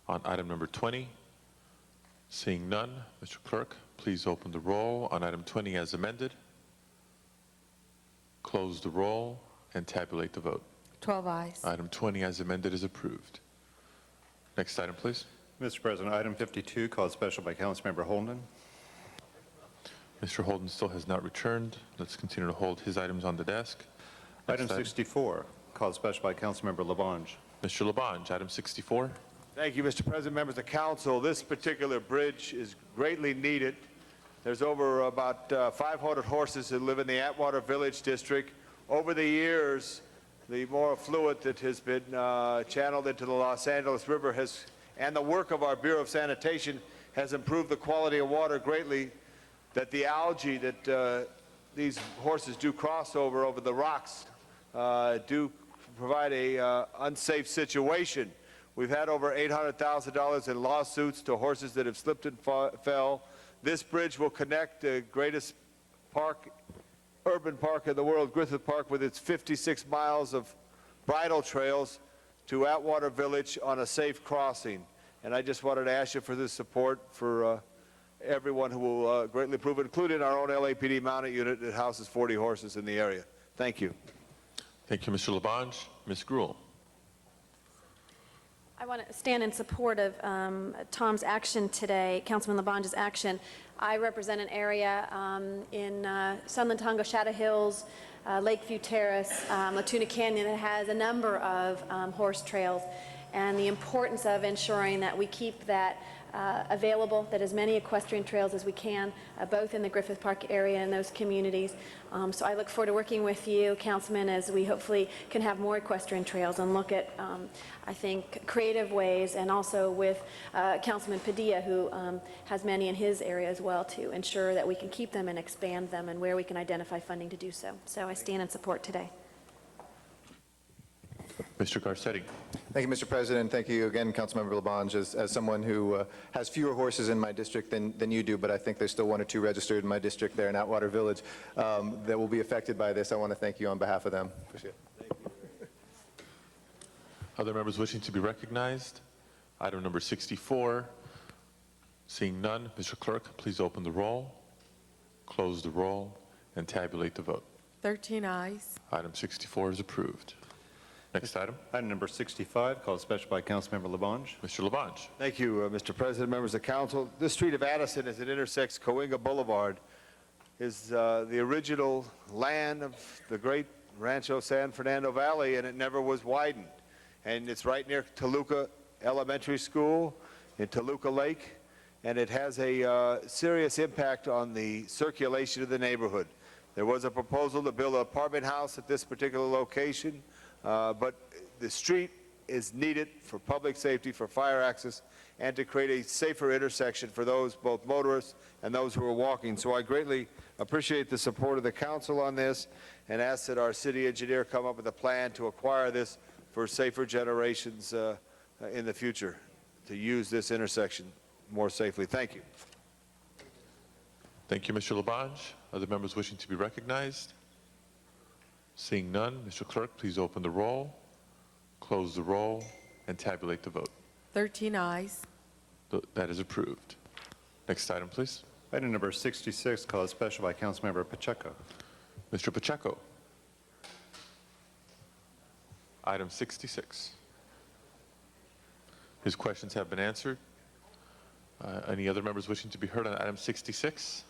on item number 20? Seeing none, Mr. Clerk, please open the roll on item 20 as amended. Close the roll and tabulate the vote. 12 ayes. Item 20 as amended is approved. Next item, please. Mr. President, item 52, called special by Councilmember Holden. Mr. Holden still has not returned. Let's continue to hold his items on the desk. Item 64, called special by Councilmember Labange. Mr. Labange, item 64. Thank you, Mr. President, members of council. This particular bridge is greatly needed. There's over about 500 horses that live in the Atwater Village District. Over the years, the more affluent that has been channeled into the Los Angeles River and the work of our Bureau of Sanitation has improved the quality of water greatly, that the algae that these horses do cross over the rocks do provide a unsafe situation. We've had over $800,000 in lawsuits to horses that have slipped and fell. This bridge will connect the greatest urban park in the world, Griffith Park, with its 56 miles of bridle trails to Atwater Village on a safe crossing. And I just wanted to ask you for this support for everyone who will greatly approve it, including our own LAPD mounted unit that houses 40 horses in the area. Thank you. Thank you, Mr. Labange. Ms. Gruhl. I want to stand in support of Tom's action today, Councilman Labange's action. I represent an area in Sunland Tonga, Shadow Hills, Lakeview Terrace, Latuna Canyon that has a number of horse trails, and the importance of ensuring that we keep that available, that as many equestrian trails as we can, both in the Griffith Park area and those communities. So I look forward to working with you, Councilman, as we hopefully can have more equestrian trails and look at, I think, creative ways, and also with Councilman Padilla, who has many in his area as well, to ensure that we can keep them and expand them and where we can identify funding to do so. So I stand in support today. Mr. Garcetti. Thank you, Mr. President. Thank you again, Councilmember Labange. As someone who has fewer horses in my district than you do, but I think there's still 1 or 2 registered in my district there in Atwater Village that will be affected by this, I want to thank you on behalf of them. Appreciate it. Other members wishing to be recognized? Item number 64. Seeing none, Mr. Clerk, please open the roll, close the roll, and tabulate the vote. 13 ayes. Item 64 is approved. Next item. Item number 65, called special by Councilmember Labange. Mr. Labange. Thank you, Mr. President, members of council. This street of Addison, as it intersects Coinga Boulevard, is the original land of the great Rancho San Fernando Valley, and it never was widened. And it's right near Toluca elementary school in Toluca Lake, and it has a serious impact on the circulation of the neighborhood. There was a proposal to build an apartment house at this particular location, but the street is needed for public safety, for fire access, and to create a safer intersection for those, both motorists and those who are walking. So I greatly appreciate the support of the council on this and ask that our city engineer come up with a plan to acquire this for safer generations in the future, to use this intersection more safely. Thank you. Thank you, Mr. Labange. Other members wishing to be recognized? Seeing none, Mr. Clerk, please open the roll, close the roll, and tabulate the vote. 13 ayes. That is approved. Next item, please. Item number 66, called special by Councilmember Pacheco. Mr. Pacheco. Item 66. His questions have been answered. Any other members wishing to be heard on item 66?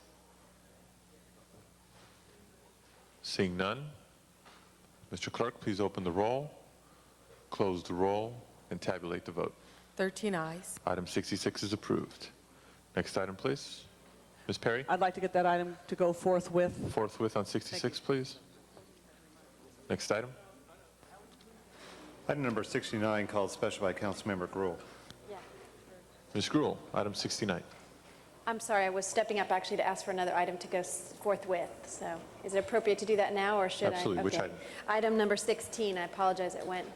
Seeing none, Mr. Clerk, please open the roll, close the roll, and tabulate the vote. 13 ayes. Item 66 is approved. Next item, please. Ms. Perry? I'd like to get that item to go forthwith. Forthwith on 66, please. Next item. Item number 69, called special by Councilmember Gruhl. Ms. Gruhl, item 69. I'm sorry, I was stepping up actually to ask for another item to go forthwith. So is it appropriate to do that now, or should Absolutely. I? Which Okay. item? Item number 16. I apologize, it went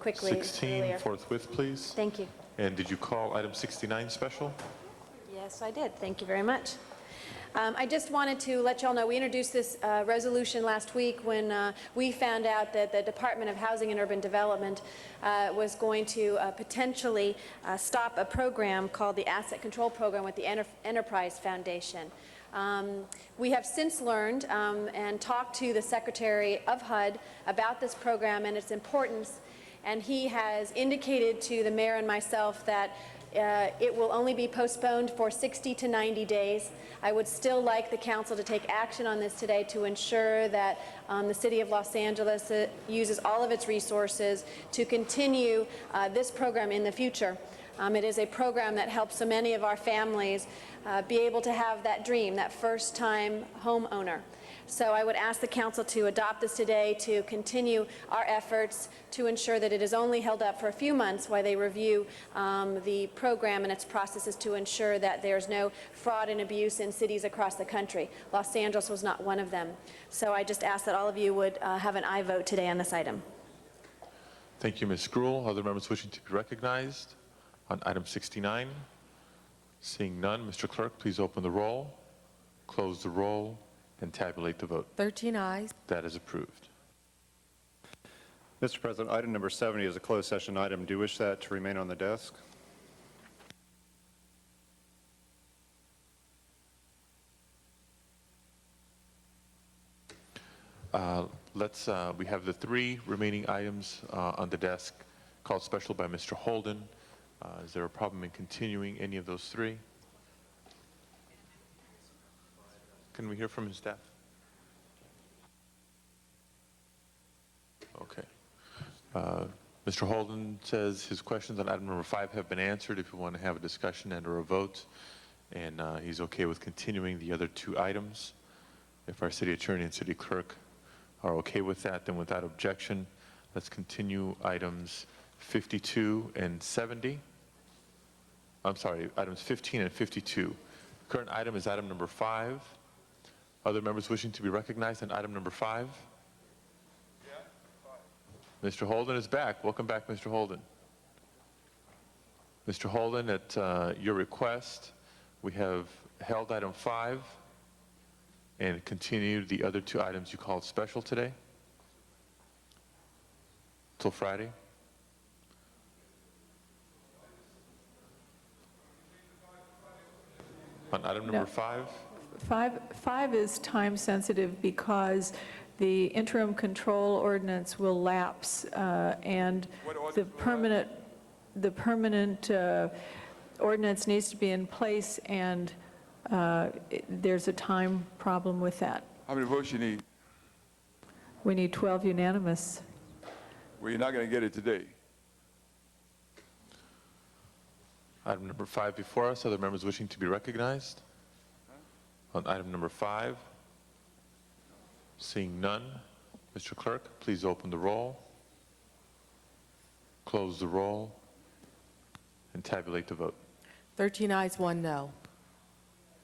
quickly 16, earlier. forthwith, please. Thank you. And did you call item 69 special? Yes, I did. Thank you very much. I just wanted to let y'all know, we introduced this resolution last week when we found out that the Department of Housing and Urban Development was going to potentially stop a program called the Asset Control Program with the Enterprise Foundation. We have since learned and talked to the Secretary of HUD about this program and its importance, and he has indicated to the mayor and myself that it will only be postponed for 60 to 90 days. I would still like the council to take action on this today to ensure that the City of Los Angeles uses all of its resources to continue this program in the future. It is a program that helps so many of our families be able to have that dream, that first-time homeowner. So I would ask the council to adopt this today to continue our efforts to ensure that it is only held up for a few months while they review the program and its processes to ensure that there's no fraud and abuse in cities across the country. Los Angeles was not one of them. So I just ask that all of you would have an aye vote today on this item. Thank you, Ms. Gruhl. Other members wishing to be recognized on item 69? Seeing none, Mr. Clerk, please open the roll, close the roll, and tabulate the vote. 13 ayes. That is approved. Mr. President, item number 70 is a closed session item. Do you wish that to remain on the desk? We have the three remaining items on the desk called special by Mr. Holden. Is there a problem in continuing any of those three? Can we hear from his staff? Okay. Mr. Holden says his questions on item number 5 have been answered. If you want to have a discussion and or a vote, and he's okay with continuing the other two items. If our city attorney and city clerk are okay with that, then without objection, let's continue items 52 and 70. I'm sorry, items 15 and 52. Current item is item number 5. Other members wishing to be recognized on item number 5? Mr. Holden is back. Welcome back, Mr. Holden. Mr. Holden, at your request, we have held item 5 and continued the other two items you called special today till Friday. On item number 5? Five is time sensitive because the interim control ordinance will lapse, and the permanent ordinance needs to be in place, and there's a time problem with that. How many votes you need? We need 12 unanimous. Well, you're not going to get it today. Item number 5 before us. Other members wishing to be recognized? On item number 5? Seeing none, Mr. Clerk, please open the roll, close the roll, and tabulate the vote. 13 ayes, 1 no.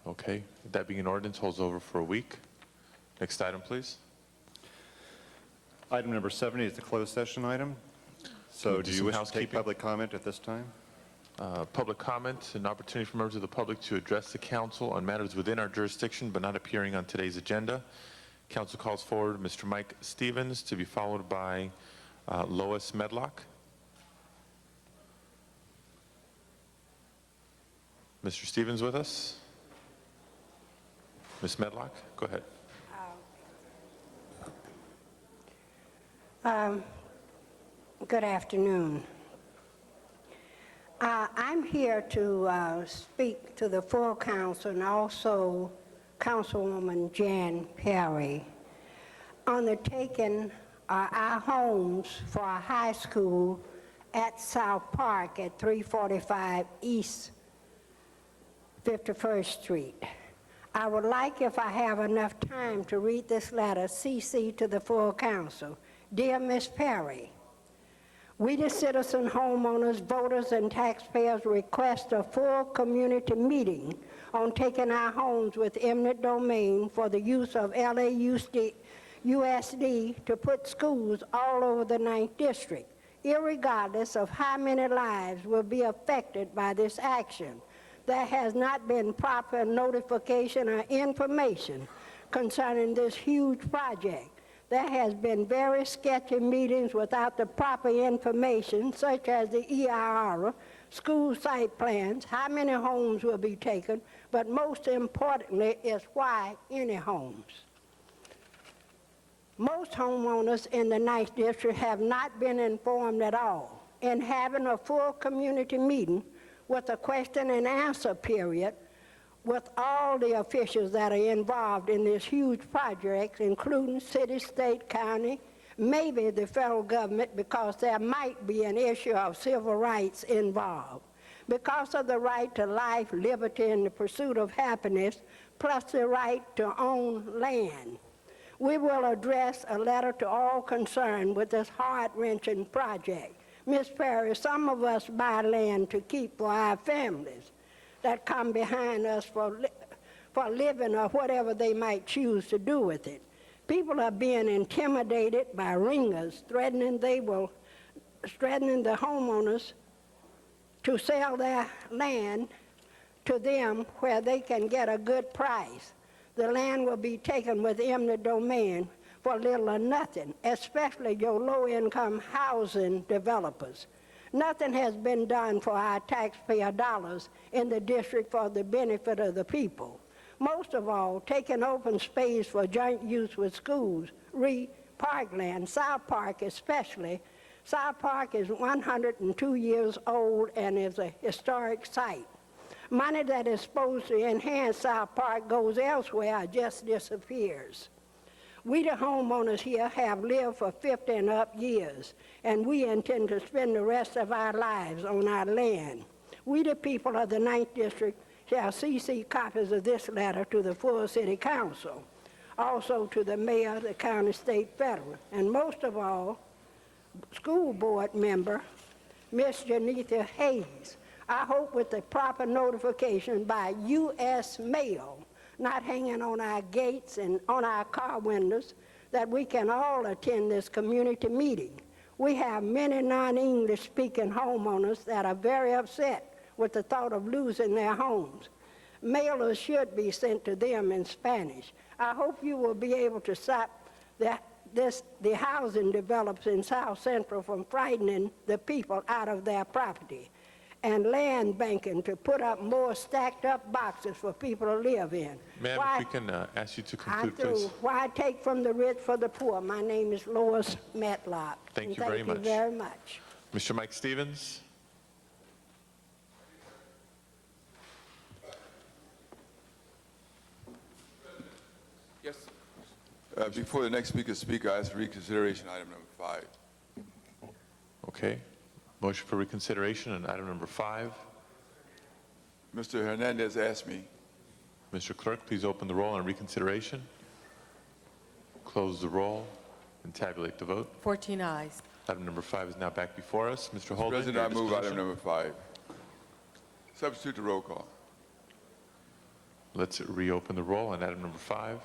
Okay, that being an ordinance, holds over for a week. Next item, please. Item number 70 is the closed session item. So We'll do do you some wish to take housekeeping. public comment at this time? Public comment, an opportunity for members of the public to address the council on matters within our jurisdiction but not appearing on today's agenda. Council calls forward Mr. Mike Stevens, to be followed by Lois Medlock. Mr. Stevens with us? Ms. Medlock, go ahead. Good afternoon. I'm here to speak to the full council and also Councilwoman Jan Perry on the taking our homes for our high school at South Park at 345 East 51st Street. I would like, if I have enough time, to read this letter, CC to the full council. Dear Ms. Perry, we, the citizen homeowners, voters, and taxpayers, request a full community meeting on taking our homes with eminent domain for the use of LAUSD to put schools all over the 9th District, irregardless of how many lives will be affected by this action. There has not been proper notification or information concerning this huge project. There has been very sketchy meetings without the proper information, such as the EIR, school site plans, how many homes will be taken, but most importantly is why any homes. Most homeowners in the 9th District have not been informed at all. In having a full community meeting with a question and answer period with all the officials that are involved in this huge project, including city, state, county, maybe the federal government, because there might be an issue of civil rights involved. Because of the right to life, liberty, and the pursuit of happiness, plus the right to own land. We will address a letter to all concerned with this heart-wrenching project. Ms. Perry, some of us buy land to keep for our families that come behind us for living or whatever they might choose to do with it. People are being intimidated by ringers, threatening the homeowners to sell their land to them where they can get a good price. The land will be taken with eminent domain for little or nothing, especially your low-income housing developers. Nothing has been done for our taxpayer dollars in the district for the benefit of the people. Most of all, taking open space for joint use with schools, parkland, South Park especially. South Park is 102 years old and is a historic site. Money that is supposed to enhance South Park goes elsewhere or just disappears. We, the homeowners here, have lived for 50 and up years, and we intend to spend the rest of our lives on our land. We, the people of the 9th District, shall CC copies of this letter to the full City Council, also to the mayor, the county, state, federal, and most of all, school board member, Miss Janitha Hayes. I hope with the proper notification by U.S. mail, not hanging on our gates and on our car windows, that we can all attend this community meeting. We have many non-English speaking homeowners that are very upset with the thought of losing their homes. Mailers should be sent to them in Spanish. I hope you will be able to stop the housing developers in South Central from frightening the people out of their property, and land banking to put up more stacked up boxes for people to live in. Ma'am, if we can ask you to conclude, I'm through. please. Why take from the rich for the poor? My name is Lois Metlock. Thank And you very much. Thank you very much. Mr. Mike Stevens? Yes. Before the next speaker speaks, I ask for reconsideration item number 5. Okay. Motion for reconsideration on item number 5. Mr. Hernandez asked me. Mr. Clerk, please open the roll on reconsideration, close the roll, and tabulate the vote. 14 ayes. Item number 5 is now back before us. Mr. Mr. Holden, President, your I move disposition. item number 5. Substitute the roll call. Let's reopen the roll on item number 5,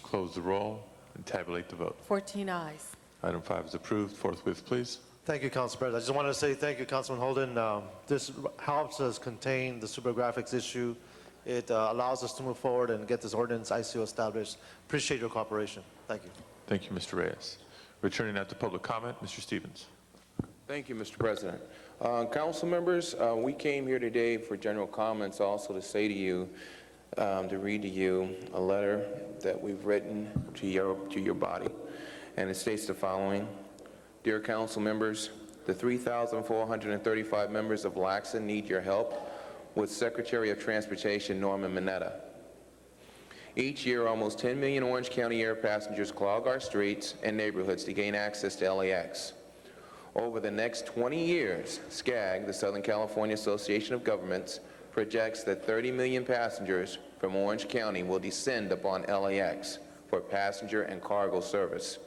close the roll, and tabulate the vote. 14 ayes. Item 5 is approved. Forthwith, please. Thank you, Council President. I just wanted to say thank you, Councilman Holden. This helps us contain the super graphics issue. It allows us to move forward and get this ordinance ICO established. Appreciate your cooperation. Thank you. Thank you, Mr. Reyes. Returning now to public comment, Mr. Stevens. Thank you, Mr. President. Council members, we came here today for general comments, also to say to you, to read to you a letter that we've written to your body. And it states the following. Dear council members, the 3,435 members of LACSA need your help with Secretary of Transportation Norman Mineta. Each year, almost 10 million Orange County air passengers clog our streets and neighborhoods to gain access to LAX. Over the next 20 years, SCAG, the Southern California Association of Governments, projects that 30 million passengers from Orange County will descend upon LAX for passenger and cargo service.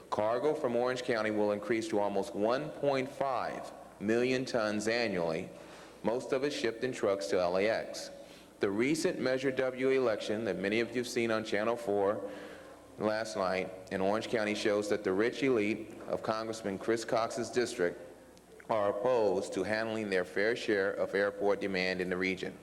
Cargo from Orange County will increase to almost 1.5 million tons annually, most of it shipped in trucks to LAX. The recent Measure W election that many of you have seen on Channel 4 last night in Orange County shows that the rich elite of Congressman Chris Cox's district are opposed to handling their fair share of airport demand in the region.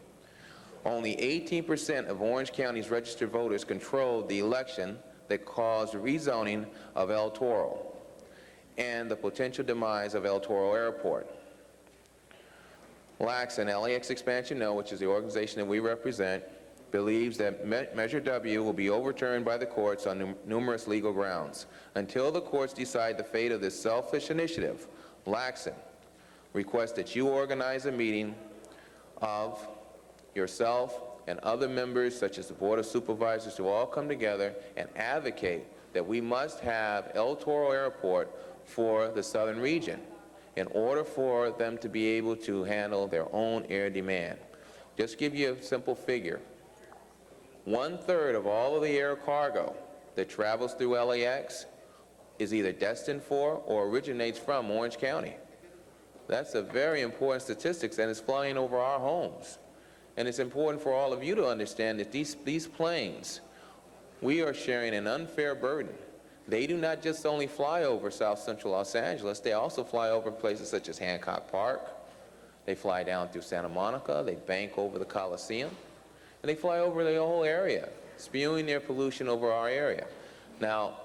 Only 18% of Orange County's registered voters controlled the election that caused rezoning of El Toro and the potential demise of El Toro Airport. LAX and LAX Expansion No, which is the organization that we represent, believes that Measure W will be overturned by the courts on numerous legal grounds. Until the courts decide the fate of this selfish initiative, LAXN requests that you organize a meeting of yourself and other members, such as the Board of Supervisors, to all come together and advocate that we must have El Toro Airport for the southern region in order for them to be able to handle their own air demand. Just give you a simple figure. 1/3 of all of the air cargo that travels through LAX is either destined for or originates from Orange County. That's a very important statistic, and it's flying over our homes. And it's important for all of you to understand that these planes, we are sharing an unfair burden. They do not just only fly over South Central Los Angeles, they also fly over places such as Hancock Park. They fly down through Santa Monica, they bank over the Coliseum, and they fly over the whole area, spewing their pollution over our area. Now,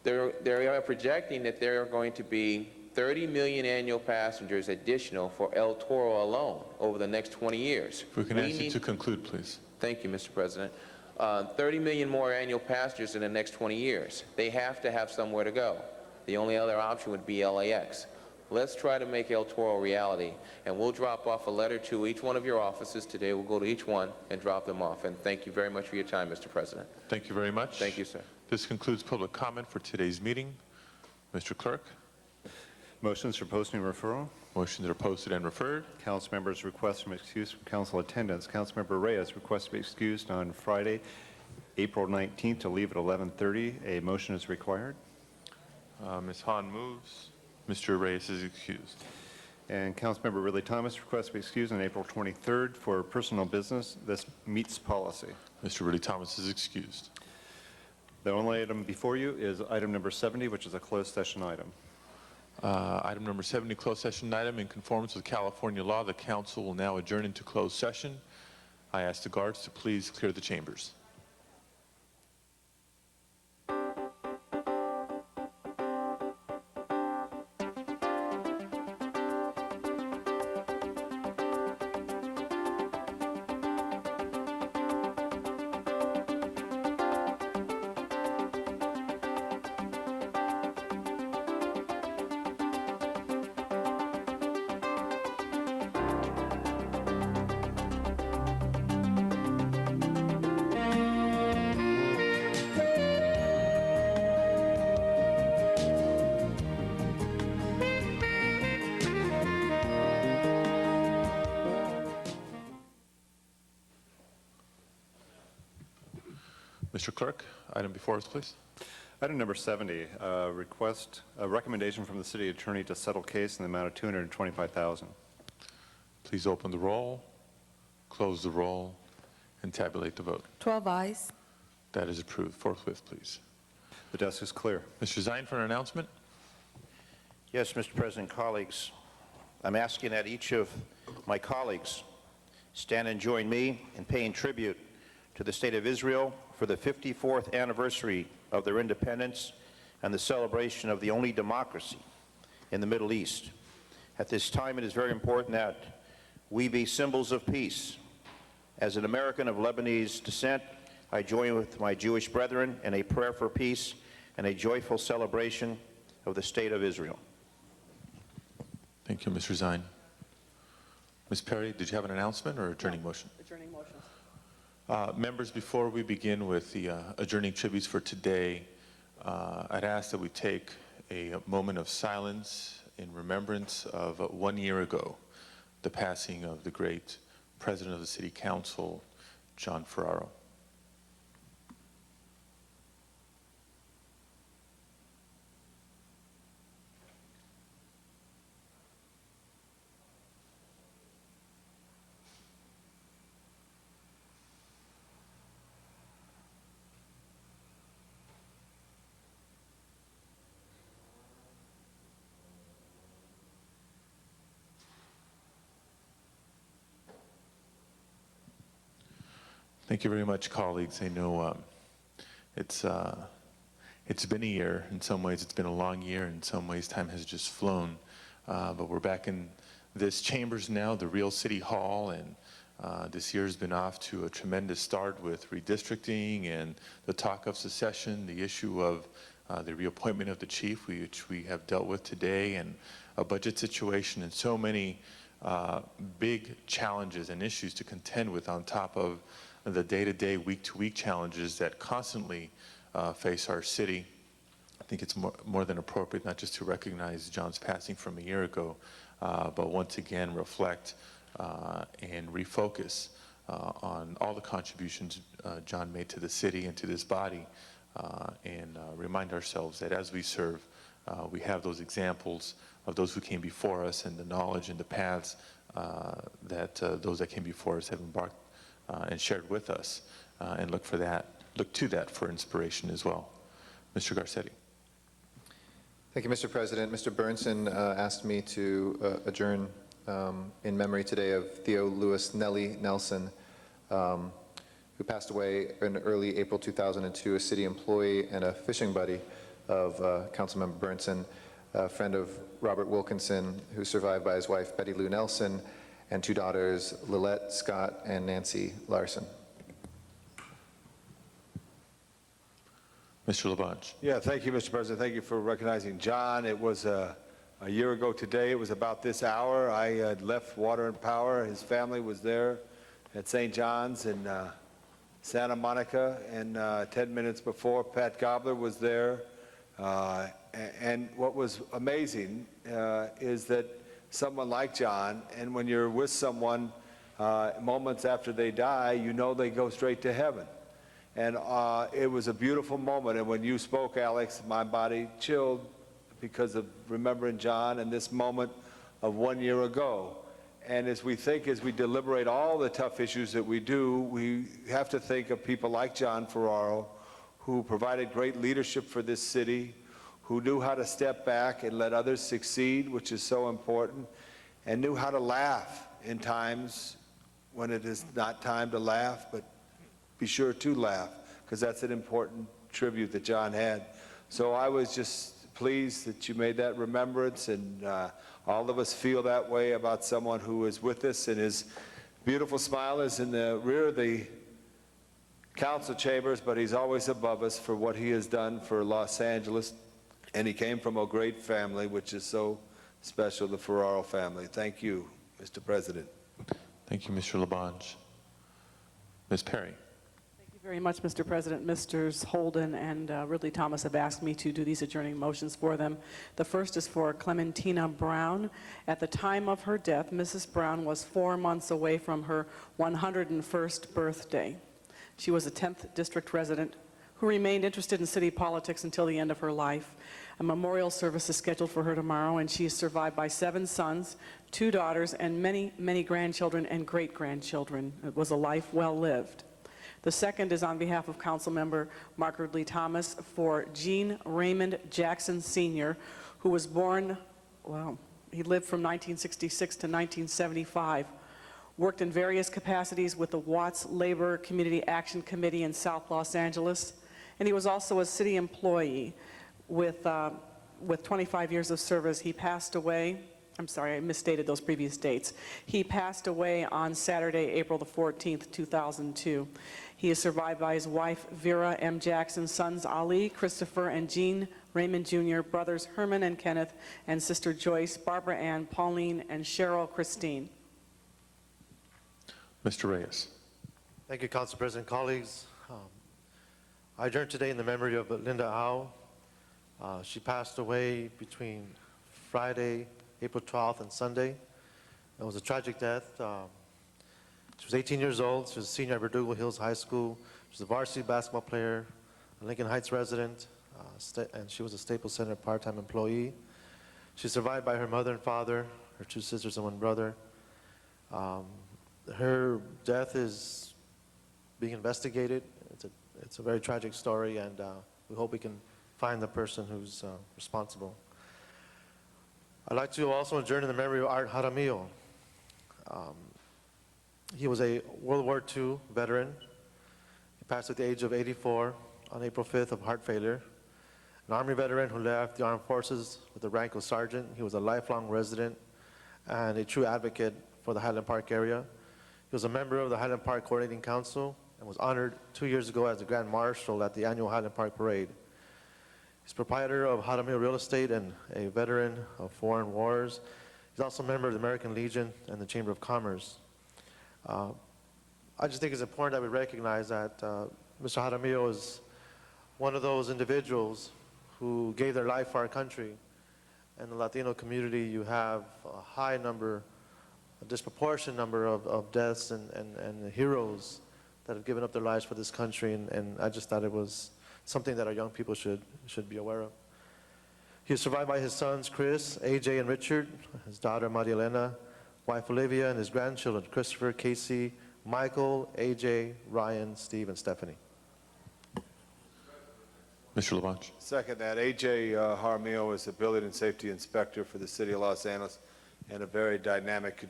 they are projecting that there are going to be 30 million annual passengers additional for El Toro alone over the next 20 years. If we can ask you to conclude, please. Thank you, Mr. President. 30 million more annual passengers in the next 20 years. They have to have somewhere to go. The only other option would be LAX. Let's try to make El Toro a reality, and we'll drop off a letter to each one of your offices today. We'll go to each one and drop them off. And thank you very much for your time, Mr. President. Thank you very much. Thank you, sir. This concludes public comment for today's meeting. Mr. Clerk? Motions for posting and referral. Motions are posted and referred. Council members request from excuse from council attendance. Councilmember Reyes requests to be excused on Friday, April 19th to leave at 11:30. A motion is required. Ms. Hahn moves. Mr. Reyes is excused. And Councilmember Ridley Thomas requests to be excused on April 23rd for personal business. This meets policy. Mr. Ridley Thomas is excused. The only item before you is item number 70, which is a closed session item. Item number 70, closed session item. In conformance with California law, the council will now adjourn into closed session. I ask the guards to please clear the chambers. Mr. Clerk, item before us, please. Item number 70, a recommendation from the city attorney to settle case in the amount of $225,000. Please open the roll, close the roll, and tabulate the vote. 12 ayes. That is approved. Forthwith, please. The desk is clear. Mr. Zine for an announcement. Yes, Mr. President, colleagues, I'm asking that each of my colleagues stand and join me in paying tribute to the State of Israel for the 54th anniversary of their independence and the celebration of the only democracy in the Middle East. At this time, it is very important that we be symbols of peace. As an American of Lebanese descent, I join with my Jewish brethren in a prayer for peace and a joyful celebration of the State of Israel. Thank you, Mr. Zine. Ms. Perry, did you have an announcement or adjourning motion? Adjourning motion. Members, before we begin with the adjourning tributes for today, I'd ask that we take a moment of silence in remembrance of 1 year ago, the passing of the great President of the City Council, John Ferraro. Thank you very much, colleagues. I know it's been a year. In some ways, it's been a long year. In some ways, time has just flown. But we're back in this chambers now, the real City Hall, and this year's been off to a tremendous start with redistricting and the talk of secession, the issue of the reappointment of the chief, which we have dealt with today, and a budget situation, and so many big challenges and issues to contend with on top of the day-to-day, week-to-week challenges that constantly face our city. I think it's more than appropriate not just to recognize John's passing from a year ago, but once again reflect and refocus on all the contributions John made to the city and to this body, and remind ourselves that as we serve, we have those examples of those who came before us and the knowledge and the paths that those that came before us have embarked and shared with us, and look to that for inspiration as well. Mr. Garcetti. Thank you, Mr. President. Mr. Burnson asked me to adjourn in memory today of Theo Louis Nellie Nelson, who passed away in early April 2002, a city employee and a fishing buddy of Councilmember Burnson, a friend of Robert Wilkinson, who's survived by his wife, Betty Lou Nelson, and two daughters, Lillette Scott and Nancy Larson. Mr. Labange. Yeah, thank you, Mr. President. Thank you for recognizing John. It was a year ago today. It was about this hour. I had left Water and Power. His family was there at St. John's in Santa Monica, and 10 minutes before, Pat Gobbler was there. And what was amazing is that someone like John, and when you're with someone moments after they die, you know they go straight to heaven. And it was a beautiful moment. And when you spoke, Alex, my body chilled because of remembering John and this moment of 1 year ago. And as we deliberate all the tough issues that we do, we have to think of people like John Ferraro, who provided great leadership for this city, who knew how to step back and let others succeed, which is so important, and knew how to laugh in times when it is not time to laugh, but be sure to laugh, because that's an important tribute that John had. So I was just pleased that you made that remembrance, and all of us feel that way about someone who is with us, and his beautiful smile is in the rear of the council chambers, but he's always above us for what he has done for Los Angeles. And he came from a great family, which is so special, the Ferraro family. Thank you, Mr. President. Thank you, Mr. Labange. Ms. Perry. Thank you very much, Mr. President. Misters Holden and Ridley Thomas have asked me to do these adjourning motions for them. The first is for Clementina Brown. At the time of her death, Mrs. Brown was 4 months away from her 101st birthday. She was a 10th District resident who remained interested in city politics until the end of her life. A memorial service is scheduled for her tomorrow, and she is survived by 7 sons, 2 daughters, and many, many grandchildren and great-grandchildren. It was a life well lived. The second is on behalf of Councilmember Margaret Lee Thomas for Gene Raymond Jackson Sr., who was born, well, he lived from 1966 to 1975, worked in various capacities with the Watts Labor Community Action Committee in South Los Angeles, and he was also a city employee with 25 years of service. He passed away, I'm sorry, I misstated those previous dates. He passed away on Saturday, April the 14th, 2002. He is survived by his wife, Vera M. Jackson, sons Ali, Christopher, and Gene Raymond Jr., brothers Herman and Kenneth, and sister Joyce, Barbara Ann, Pauline, and Cheryl Christine. Mr. Reyes. Thank you, Council President. Colleagues, I adjourn today in the memory of Linda Au. She passed away between Friday, April 12th, and Sunday. It was a tragic death. She was 18 years old. She was a senior at Verdugo Hills High School. She was a varsity basketball player, a Lincoln Heights resident, and she was a Staples Center part-time employee. She's survived by her mother and father, her 2 sisters and 1 brother. Her death is being investigated. It's a very tragic story, and we hope we can find the person who's responsible. I'd like to also adjourn in the memory of Art Jaramillo. He was a World War II veteran. He passed at the age of 84 on April 5th of heart failure. An Army veteran who left the armed forces with the rank of sergeant. He was a lifelong resident and a true advocate for the Highland Park area. He was a member of the Highland Park Coordinating Council and was honored 2 years ago as the Grand Marshal at the annual Highland Park Parade. He's proprietor of Jaramillo Real Estate and a veteran of foreign wars. He's also a member of the American Legion and the Chamber of Commerce. I just think it's important that we recognize that Mr. Jaramillo is one of those individuals who gave their life for our country. In the Latino community, you have a high number, a disproportionate number of deaths and heroes that have given up their lives for this country, and I just thought it was something that our young people should be aware of. He is survived by his sons, Chris, AJ, and Richard, his daughter, Maria Elena, wife, Olivia, and his grandchildren, Christopher, Casey, Michael, AJ, Ryan, Steve, and Stephanie. Mr. Labange. Second that. A.J. Jaramillo is a building and safety inspector for the city of Los Angeles and a very dynamic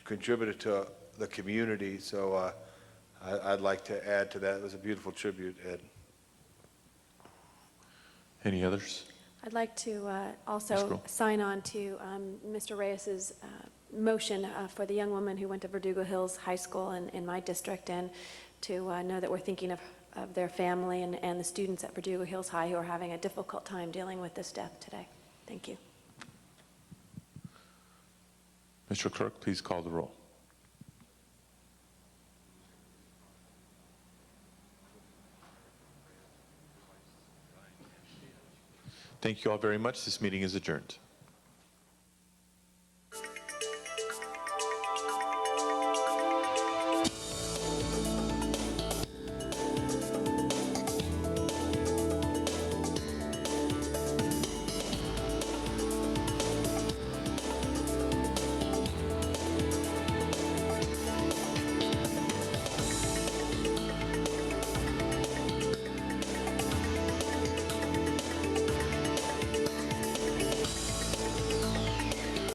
contributor to the community. So I'd like to add to that. It was a beautiful tribute, Ed. Any others? I'd like to also sign on to Mr. Reyes's motion for the young woman who went to Verdugo Hills High School in my district, and to know that we're thinking of their family and the students at Verdugo Hills High who are having a difficult time dealing with this death today. Thank you. Mr. Clerk, please call the roll. Thank you all very much. This meeting is adjourned.